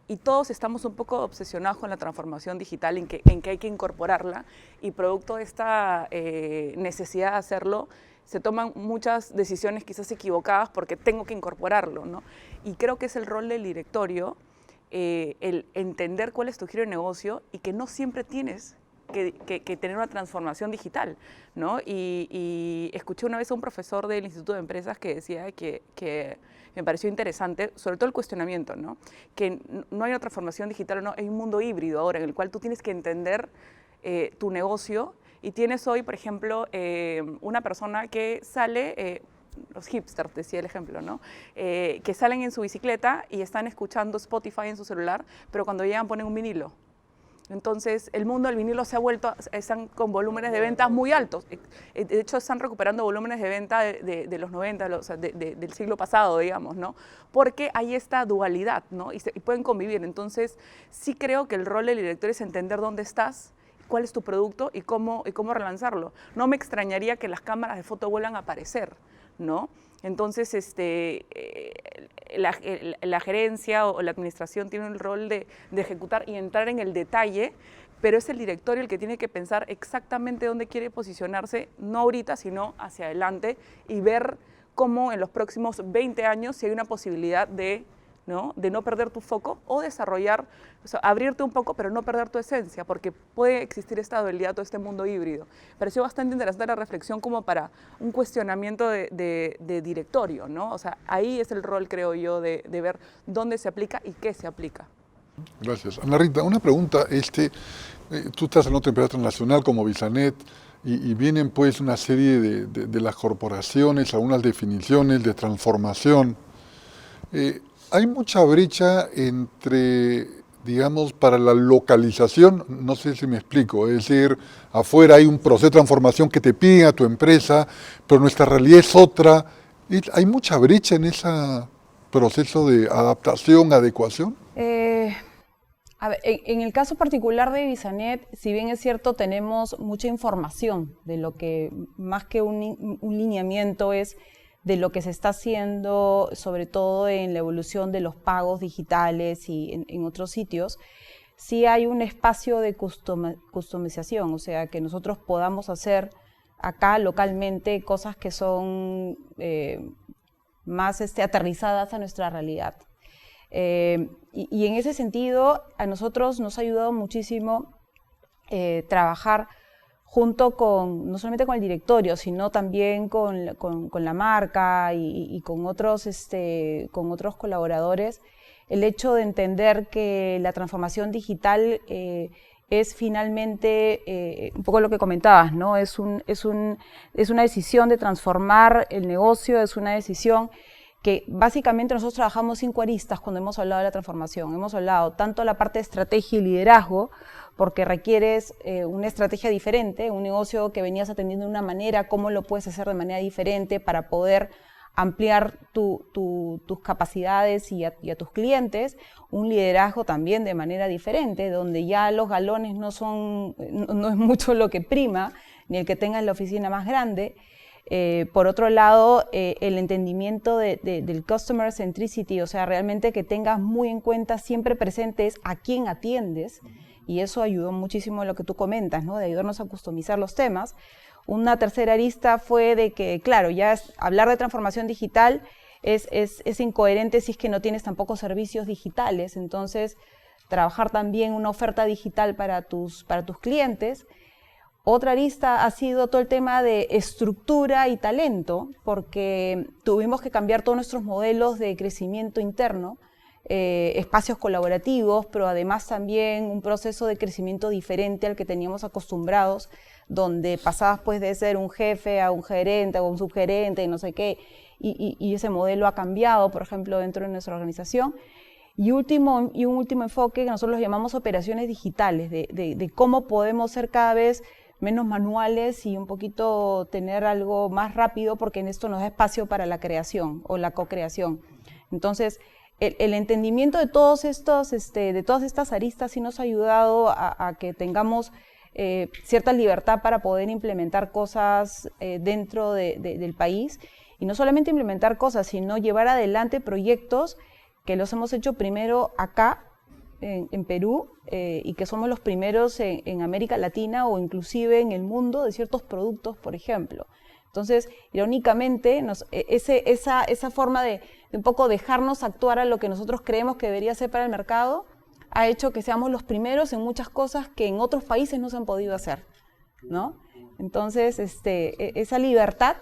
y todos estamos un poco obsesionados con la transformación digital, en que hay que incorporarla, y producto de esta necesidad de hacerlo, se toman muchas decisiones quizás equivocadas porque tengo que incorporarlo, ¿no? Y creo que es el rol del directorio, el entender cuál es tu giro de negocio y que no siempre tienes que tener una transformación digital, ¿no? Y escuché una vez a un profesor del Instituto de Empresas que decía que me pareció interesante, sobre todo el cuestionamiento, ¿no? Que no hay una transformación digital, no, hay un mundo híbrido ahora en el cual tú tienes que entender tu negocio. Y tienes hoy, por ejemplo, una persona que sale, los hipsters, decía el ejemplo, ¿no? Que salen en su bicicleta y están escuchando Spotify en su celular, pero cuando llegan ponen un vinilo. Entonces, el mundo del vinilo se ha vuelto, están con volúmenes de ventas muy altos. De hecho, están recuperando volúmenes de venta de los 90, o sea, del siglo pasado, digamos, ¿no? Porque hay esta dualidad, ¿no? Y pueden convivir. Entonces, sí creo que el rol del director es entender dónde estás, cuál es tu producto y cómo relanzarlo. No me extrañaría que las cámaras de foto vuelvan a aparecer, ¿no? Entonces, la gerencia o la administración tiene el rol de ejecutar y entrar en el detalle, pero es el directorio el que tiene que pensar exactamente dónde quiere posicionarse, no ahorita, sino hacia adelante, y ver cómo en los próximos 20 años si hay una posibilidad de no perder tu foco o desarrollar, o sea, abrirte un poco, pero no perder tu esencia, porque puede existir esta dualidad o este mundo híbrido. Pareció bastante interesante la reflexión como para un cuestionamiento de directorio, ¿no? O sea, ahí es el rol, creo yo, de ver dónde se aplica y qué se aplica. Gracias. Ana Rita, una pregunta. Tú estás en otra empresa transnacional como Bisanet y vienen pues una serie de las corporaciones, algunas definiciones de transformación. Hay mucha brecha entre, digamos, para la localización, no sé si me explico, es decir, afuera hay un proceso de transformación que te piden a tu empresa, pero nuestra realidad es otra. ¿Hay mucha brecha en ese proceso de adaptación, adecuación? A ver, en el caso particular de Bisanet, si bien es cierto, tenemos mucha información de lo que, más que un lineamiento, es de lo que se está haciendo, sobre todo en la evolución de los pagos digitales y en otros sitios, sí hay un espacio de customización, o sea, que nosotros podamos hacer acá localmente cosas que son más aterrizadas a nuestra realidad. Y en ese sentido, a nosotros nos ha ayudado muchísimo trabajar junto con, no solamente con el directorio, sino también con la marca y con otros colaboradores, el hecho de entender que la transformación digital es finalmente, un poco lo que comentabas, ¿no? Es una decisión de transformar el negocio, es una decisión que básicamente nosotros trabajamos 5 aristas cuando hemos hablado de la transformación. Hemos hablado tanto de la parte de estrategia y liderazgo, porque requieres una estrategia diferente, un negocio que venías atendiendo de una manera, cómo lo puedes hacer de manera diferente para poder ampliar tus capacidades y a tus clientes, un liderazgo también de manera diferente, donde ya los galones no es mucho lo que prima, ni el que tengas la oficina más grande. Por otro lado, el entendimiento del customer centricity, o sea, realmente que tengas muy en cuenta, siempre presentes a quién atiendes, y eso ayudó muchísimo a lo que tú comentas, ¿no? De ayudarnos a customizar los temas. Una tercera arista fue de que, claro, hablar de transformación digital es incoherente si es que no tienes tampoco servicios digitales, entonces trabajar también una oferta digital para tus clientes. Otra arista ha sido todo el tema de estructura y talento, porque tuvimos que cambiar todos nuestros modelos de crecimiento interno, espacios colaborativos, pero además también un proceso de crecimiento diferente al que teníamos acostumbrados, donde pasabas pues de ser un jefe a un gerente, a un subgerente y no sé qué, y ese modelo ha cambiado, por ejemplo, dentro de nuestra organización. Y un último enfoque que nosotros llamamos operaciones digitales, de cómo podemos ser cada vez menos manuales y un poquito tener algo más rápido, porque en esto nos da espacio para la creación o la co-creación. Entonces, el entendimiento de todas estas aristas sí nos ha ayudado a que tengamos cierta libertad para poder implementar cosas dentro del país, y no solamente implementar cosas, sino llevar adelante proyectos que los hemos hecho primero acá, en Perú, y que somos los primeros en América Latina o inclusive en el mundo de ciertos productos, por ejemplo. Entonces, irónicamente, esa forma de un poco dejarnos actuar a lo que nosotros creemos que debería ser para el mercado ha hecho que seamos los primeros en muchas cosas que en otros países no se han podido hacer, ¿no? Entonces, esa libertad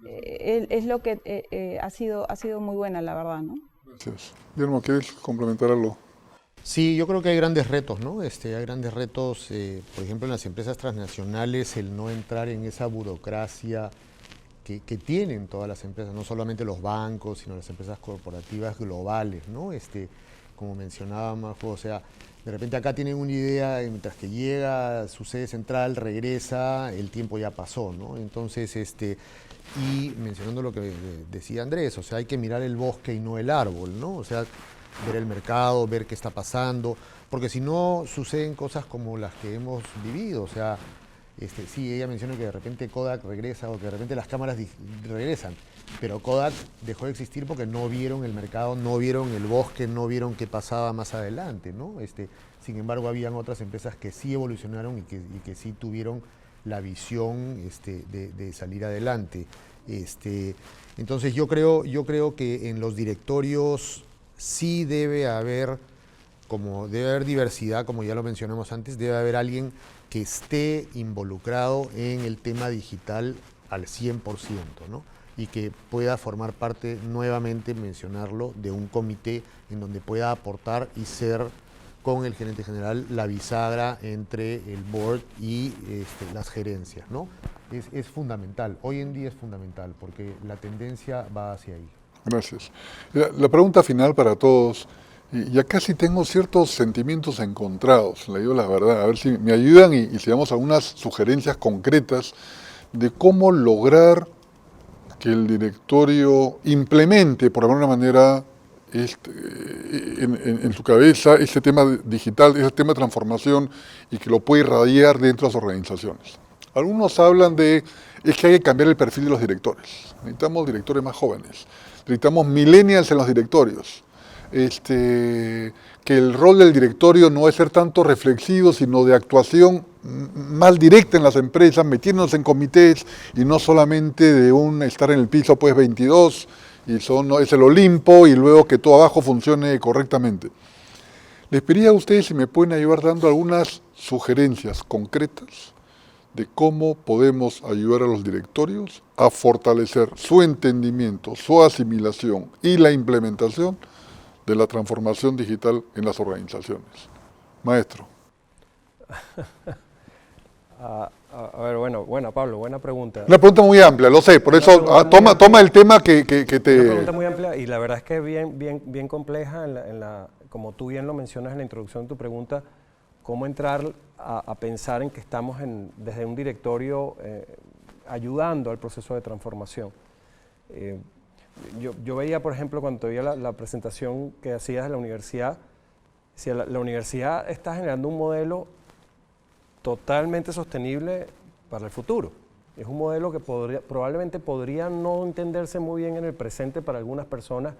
es lo que ha sido muy buena, la verdad, ¿no? Gracias. Guillermo, ¿quieres complementar algo? Sí, yo creo que hay grandes retos, ¿no? Hay grandes retos, por ejemplo, en las empresas transnacionales, el no entrar en esa burocracia que tienen todas las empresas, no solamente los bancos, sino las empresas corporativas globales, ¿no? como mencionaba Majo, o sea, de repente acá tienen una idea, y mientras que llega a su sede central, regresa, el tiempo ya pasó, ¿no? Entonces, y mencionando lo que decía Andrés, o sea, hay que mirar el bosque y no el árbol, ¿no? O sea, ver el mercado, ver qué está pasando, porque si no suceden cosas como las que hemos vivido, o sea, sí, ella menciona que de repente Kodak regresa o que de repente las cámaras regresan, pero Kodak dejó de existir porque no vieron el mercado, no vieron el bosque, no vieron qué pasaba más adelante, ¿no? Sin embargo, habían otras empresas que sí evolucionaron y que sí tuvieron la visión de salir adelante. Entonces yo creo que en los directorios sí debe haber diversidad, como ya lo mencionamos antes, debe haber alguien que esté involucrado en el tema digital al 100%, ¿no? Y que pueda formar parte, nuevamente mencionarlo, de un comité en donde pueda aportar y ser, con el gerente general, la bisagra entre el board y las gerencias, ¿no? Es fundamental, hoy en día es fundamental, porque la tendencia va hacia ahí. Gracias. La pregunta final para todos, y acá sí tengo ciertos sentimientos encontrados, le digo la verdad, a ver si me ayudan y si damos algunas sugerencias concretas de cómo lograr que el directorio implemente, por alguna manera, en su cabeza este tema digital, este tema de transformación y que lo pueda irradiar dentro de las organizaciones. Algunos hablan de que hay que cambiar el perfil de los directores. Necesitamos directores más jóvenes. Necesitamos millennials en los directorios. Que el rol del directorio no es ser tanto reflexivo, sino de actuación más directa en las empresas, metiéndonos en comités y no solamente de estar en el piso pues 22 y es el Olimpo y luego que todo abajo funcione correctamente. Les pediría a ustedes si me pueden ayudar dando algunas sugerencias concretas de cómo podemos ayudar a los directorios a fortalecer su entendimiento, su asimilación y la implementación de la transformación digital en las organizaciones. Maestro. A ver, bueno, Pablo, buena pregunta. Una pregunta muy amplia, lo sé, por eso toma el tema que te... Una pregunta muy amplia y la verdad es que es bien compleja, como tú bien lo mencionas en la introducción de tu pregunta, cómo entrar a pensar en que estamos desde un directorio ayudando al proceso de transformación. Yo veía, por ejemplo, cuando te veía la presentación que hacías de la universidad, si la universidad está generando un modelo totalmente sostenible para el futuro. Es un modelo que probablemente podría no entenderse muy bien en el presente para algunas personas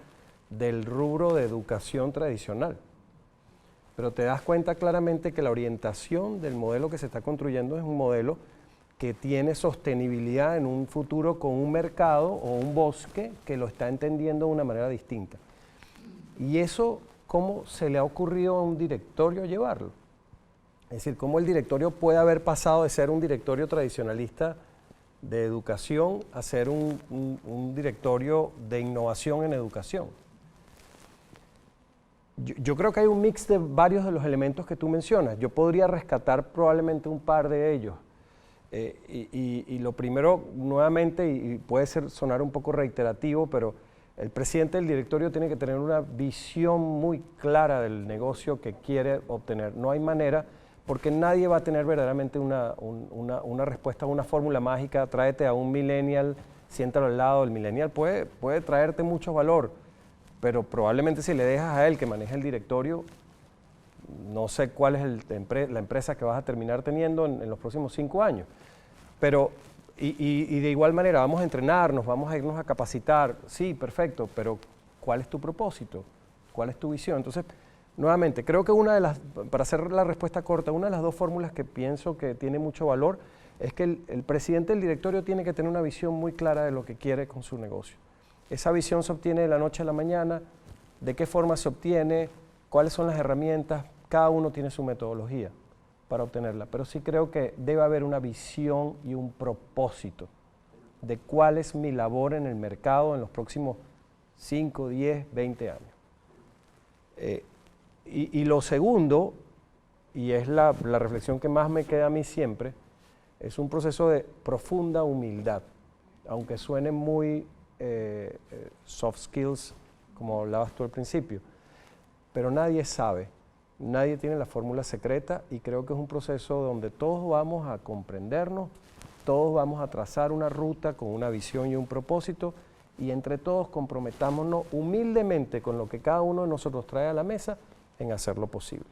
del rubro de educación tradicional. Pero te das cuenta claramente que la orientación del modelo que se está construyendo es un modelo que tiene sostenibilidad en un futuro con un mercado o un bosque que lo está entendiendo de una manera distinta. Y eso, ¿cómo se le ha ocurrido a un directorio llevarlo? Es decir, cómo el directorio puede haber pasado de ser un directorio tradicionalista de educación a ser un directorio de innovación en educación. Yo creo que hay un mix de varios de los elementos que tú mencionas. Yo podría rescatar probablemente un par de ellos. Y lo primero, nuevamente, y puede sonar un poco reiterativo, pero el presidente del directorio tiene que tener una visión muy clara del negocio que quiere obtener. No hay manera, porque nadie va a tener verdaderamente una respuesta, una fórmula mágica. Tráete a un millennial, siéntalo al lado. El millennial puede traerte mucho valor, pero probablemente si le dejas a él que maneje el directorio, no sé cuál es la empresa que vas a terminar teniendo en los próximos 5 años. Pero, y de igual manera, vamos a entrenarnos, vamos a irnos a capacitar. Sí, perfecto, pero ¿cuál es tu propósito? ¿Cuál es tu visión? Entonces, nuevamente, creo que para hacer la respuesta corta, una de las dos fórmulas que pienso que tiene mucho valor es que el presidente del directorio tiene que tener una visión muy clara de lo que quiere con su negocio. Esa visión se obtiene de la noche a la mañana, de qué forma se obtiene, cuáles son las herramientas, cada uno tiene su metodología para obtenerla, pero sí creo que debe haber una visión y un propósito de cuál es mi labor en el mercado en los próximos 5, 10, 20 años. Y lo segundo, y es la reflexión que más me queda a mí siempre, es un proceso de profunda humildad, aunque suene muy soft skills, como hablabas tú al principio. pero nadie sabe, nadie tiene la fórmula secreta y creo que es un proceso donde todos vamos a comprendernos, todos vamos a trazar una ruta con una visión y un propósito y entre todos comprometámonos humildemente con lo que cada uno de nosotros trae a la mesa en hacerlo posible.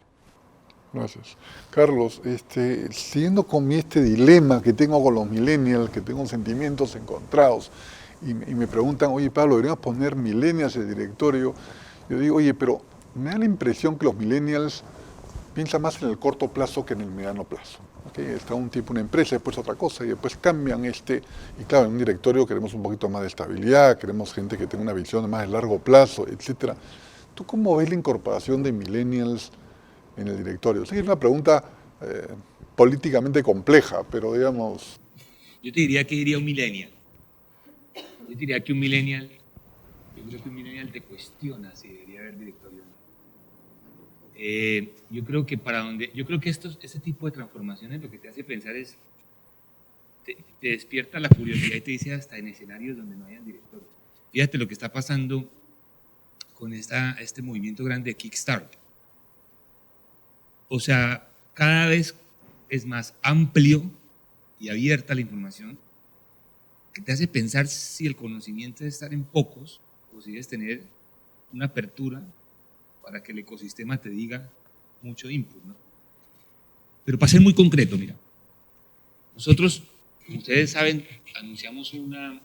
Gracias. Carlos, siguiendo con este dilema que tengo con los millennials, que tengo sentimientos encontrados, y me preguntan, oye Pablo, deberíamos poner millennials en el directorio. Yo digo, oye, pero me da la impresión que los millennials piensan más en el corto plazo que en el mediano plazo. ¿Okay? Está un tipo, una empresa, después otra cosa, y después cambian y claro, en un directorio queremos un poquito más de estabilidad, queremos gente que tenga una visión más de largo plazo, etcétera. ¿Tú cómo ves la incorporación de millennials en el directorio? Sí, es una pregunta políticamente compleja, pero digamos... Yo te diría que diría un millennial. Yo te diría que un millennial, yo creo que un millennial te cuestiona si debería haber directorio o no. Yo creo que este tipo de transformaciones lo que te hace pensar es, te despierta la curiosidad y te dice hasta en escenarios donde no hayan directorio. Fíjate lo que está pasando con este movimiento grande de Kickstarter. O sea, cada vez es más amplio y abierta la información, que te hace pensar si el conocimiento debe estar en pocos o si debes tener una apertura para que el ecosistema te diga mucho input, ¿no? Pero para ser muy concreto, mira, nosotros, como ustedes saben, anunciamos una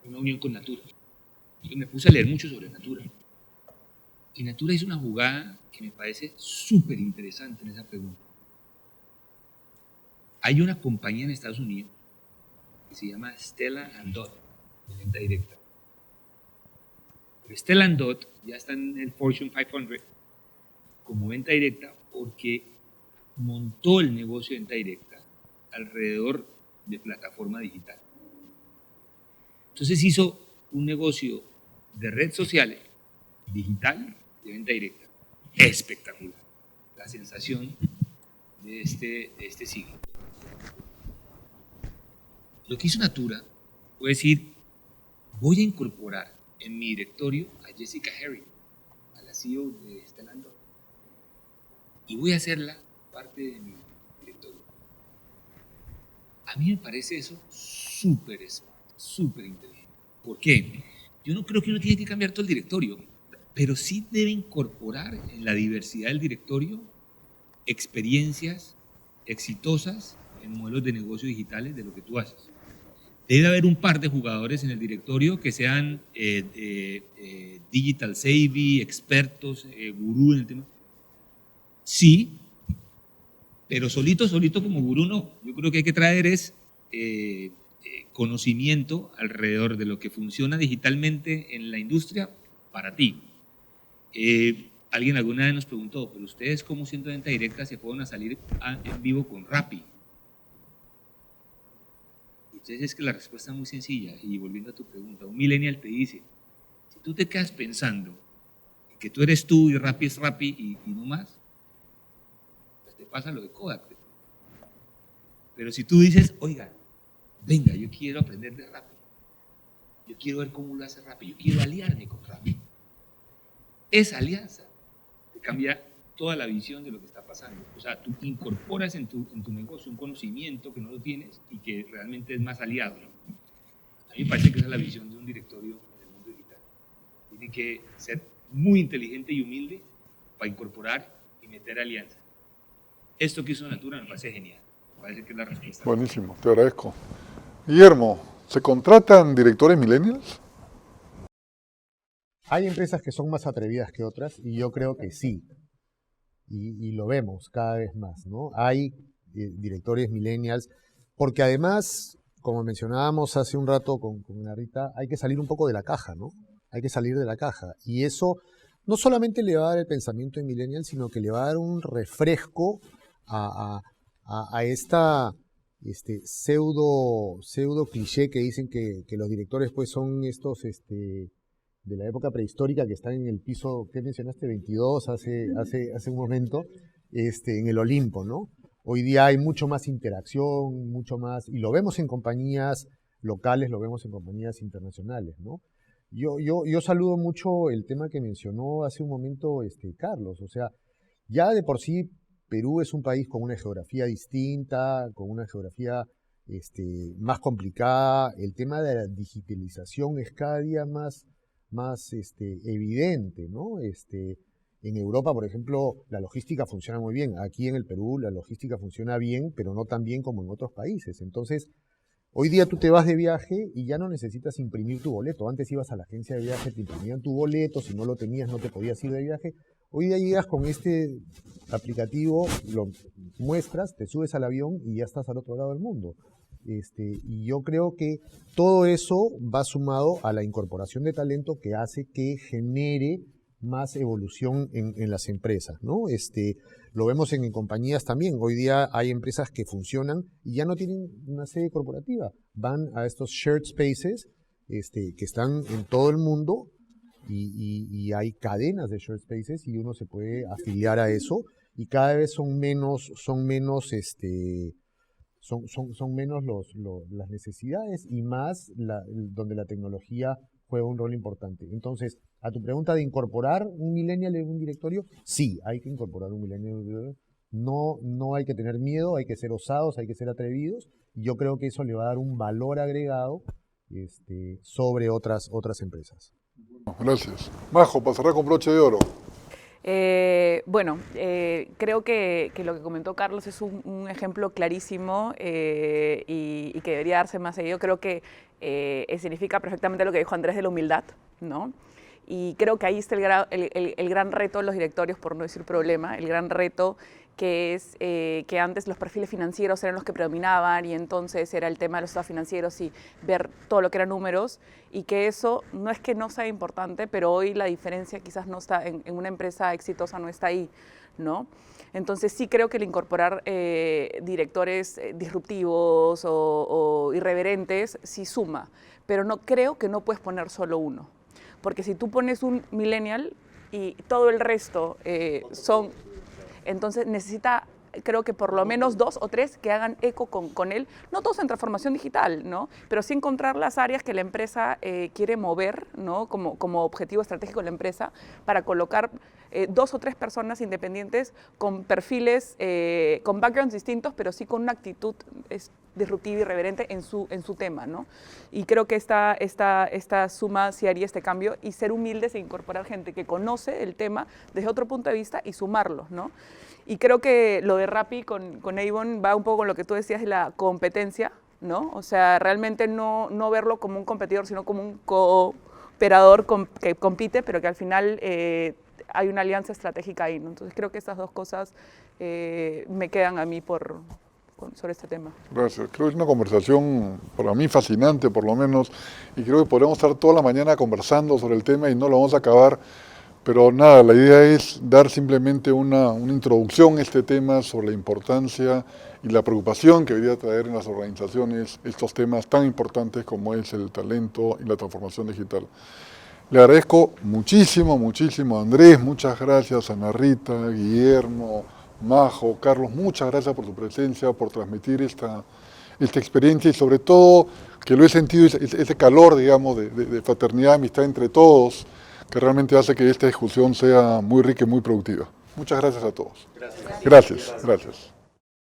unión con Natura. Yo me puse a leer mucho sobre Natura. Y Natura hizo una jugada que me parece súper interesante en esa pregunta. Hay una compañía en Estados Unidos que se llama Stella & Dot, de venta directa. Pero Stella & Dot ya está en el Fortune 500 como venta directa porque montó el negocio de venta directa alrededor de plataforma digital. Entonces hizo un negocio de redes sociales, digital, de venta directa. Espectacular. La sensación de este siglo. Lo que hizo Natura fue decir, voy a incorporar en mi directorio a Jessica Harry, a la CEO de Stella & Dot, y voy a hacerla parte de mi directorio. A mí me parece eso súper smart, súper inteligente. ¿Por qué? Yo no creo que uno tiene que cambiar todo el directorio, pero sí debe incorporar en la diversidad del directorio experiencias exitosas en modelos de negocio digitales de lo que tú haces. Debe haber un par de jugadores en el directorio que sean digital savvy, expertos, gurú en el tema. Sí, pero solito como gurú no. Yo creo que hay que traer conocimiento alrededor de lo que funciona digitalmente en la industria para ti. Alguien alguna vez nos preguntó, pero ustedes cómo siendo venta directa se pueden salir en vivo con Rappi. Entonces es que la respuesta es muy sencilla y volviendo a tu pregunta, un millennial te dice, si tú te quedas pensando que tú eres tú y Rappi es Rappi y no más, pues te pasa lo de Kodak. Pero si tú dices, oiga, venga, yo quiero aprender de Rappi, yo quiero ver cómo lo hace Rappi, yo quiero aliarme con Rappi, esa alianza te cambia toda la visión de lo que está pasando. O sea, tú incorporas en tu negocio un conocimiento que no lo tienes y que realmente es más aliado, ¿no? A mí me parece que esa es la visión de un directorio en el mundo digital. Tiene que ser muy inteligente y humilde para incorporar y meter alianza. Esto que hizo Natura me parece genial. Me parece que es la respuesta. Buenísimo, te agradezco. Guillermo, ¿se contratan directores millennials? Hay empresas que son más atrevidas que otras y yo creo que sí. Y lo vemos cada vez más, ¿no? Hay directores millennials, porque además, como mencionábamos hace un rato con Narita, hay que salir un poco de la caja, ¿no? Hay que salir de la caja. Y eso no solamente le va a dar el pensamiento de millennial, sino que le va a dar un refresco a esta pseudo cliché que dicen que los directores pues son estos de la época prehistórica que están en el piso, ¿qué mencionaste? 22 hace un momento, en el Olimpo, ¿no? Hoy día hay mucho más interacción, mucho más, y lo vemos en compañías locales, lo vemos en compañías internacionales, ¿no? Yo saludo mucho el tema que mencionó hace un momento Carlos. O sea, ya de por sí Perú es un país con una geografía distinta, con una geografía más complicada. El tema de la digitalización es cada día más evidente, ¿no? En Europa, por ejemplo, la logística funciona muy bien. Aquí en el Perú la logística funciona bien, pero no tan bien como en otros países. Entonces, hoy día tú te vas de viaje y ya no necesitas imprimir tu boleto. Antes ibas a la agencia de viaje, te imprimían tu boleto, si no lo tenías no te podías ir de viaje. Hoy día llegas con este aplicativo, lo muestras, te subes al avión y ya estás al otro lado del mundo. Y yo creo que todo eso va sumado a la incorporación de talento que hace que genere más evolución en las empresas, ¿no? Lo vemos en compañías también. Hoy día hay empresas que funcionan y ya no tienen una sede corporativa. Van a estos shared spaces que están en todo el mundo y hay cadenas de shared spaces y uno se puede afiliar a eso y cada vez son menos las necesidades y más donde la tecnología juega un rol importante. Entonces, a tu pregunta de incorporar un millennial en un directorio, sí, hay que incorporar un millennial en un directorio. No hay que tener miedo, hay que ser osados, hay que ser atrevidos. Y yo creo que eso le va a dar un valor agregado sobre otras empresas. Gracias. Majo, para cerrar con broche de oro. Creo que lo que comentó Carlos es un ejemplo clarísimo y que debería darse más seguido. Creo que significa perfectamente lo que dijo Andrés de la humildad, ¿no? Y creo que ahí está el gran reto de los directorios, por no decir problema, el gran reto que es que antes los perfiles financieros eran los que predominaban y entonces era el tema de los estados financieros y ver todo lo que eran números y que eso no es que no sea importante, pero hoy la diferencia quizás no está en una empresa exitosa, no está ahí, ¿no? Entonces sí creo que el incorporar directores disruptivos o irreverentes sí suma, pero no creo que no puedes poner solo uno, porque si tú pones un millennial y todo el resto son... Entonces necesita, creo que por lo menos 2 o 3 que hagan eco con él, no todos en transformación digital, ¿no? Pero sí encontrar las áreas que la empresa quiere mover, ¿no? Como objetivo estratégico de la empresa, para colocar 2 o 3 personas independientes con perfiles, con backgrounds distintos, pero sí con una actitud disruptiva y irreverente en su tema, ¿no? Y creo que esta suma sí haría este cambio y ser humildes e incorporar gente que conoce el tema desde otro punto de vista y sumarlos, ¿no? Y creo que lo de Rappi con Avon va un poco con lo que tú decías de la competencia, ¿no? O sea, realmente no verlo como un competidor, sino como un cooperador que compite, pero que al final hay una alianza estratégica ahí, ¿no? Entonces creo que estas dos cosas me quedan a mí sobre este tema. Gracias. Creo que es una conversación para mí fascinante, por lo menos, y creo que podríamos estar toda la mañana conversando sobre el tema y no lo vamos a acabar. Pero nada, la idea es dar simplemente una introducción a este tema sobre la importancia y la preocupación que debería traer en las organizaciones estos temas tan importantes como es el talento y la transformación digital. Le agradezco muchísimo, muchísimo a Andrés, muchas gracias a Ana Rita, Guillermo, Majo, Carlos, muchas gracias por su presencia, por transmitir esta experiencia y sobre todo que lo he sentido, ese calor, digamos, de fraternidad, amistad entre todos, que realmente hace que esta discusión sea muy rica y muy productiva. Muchas gracias a todos. Gracias.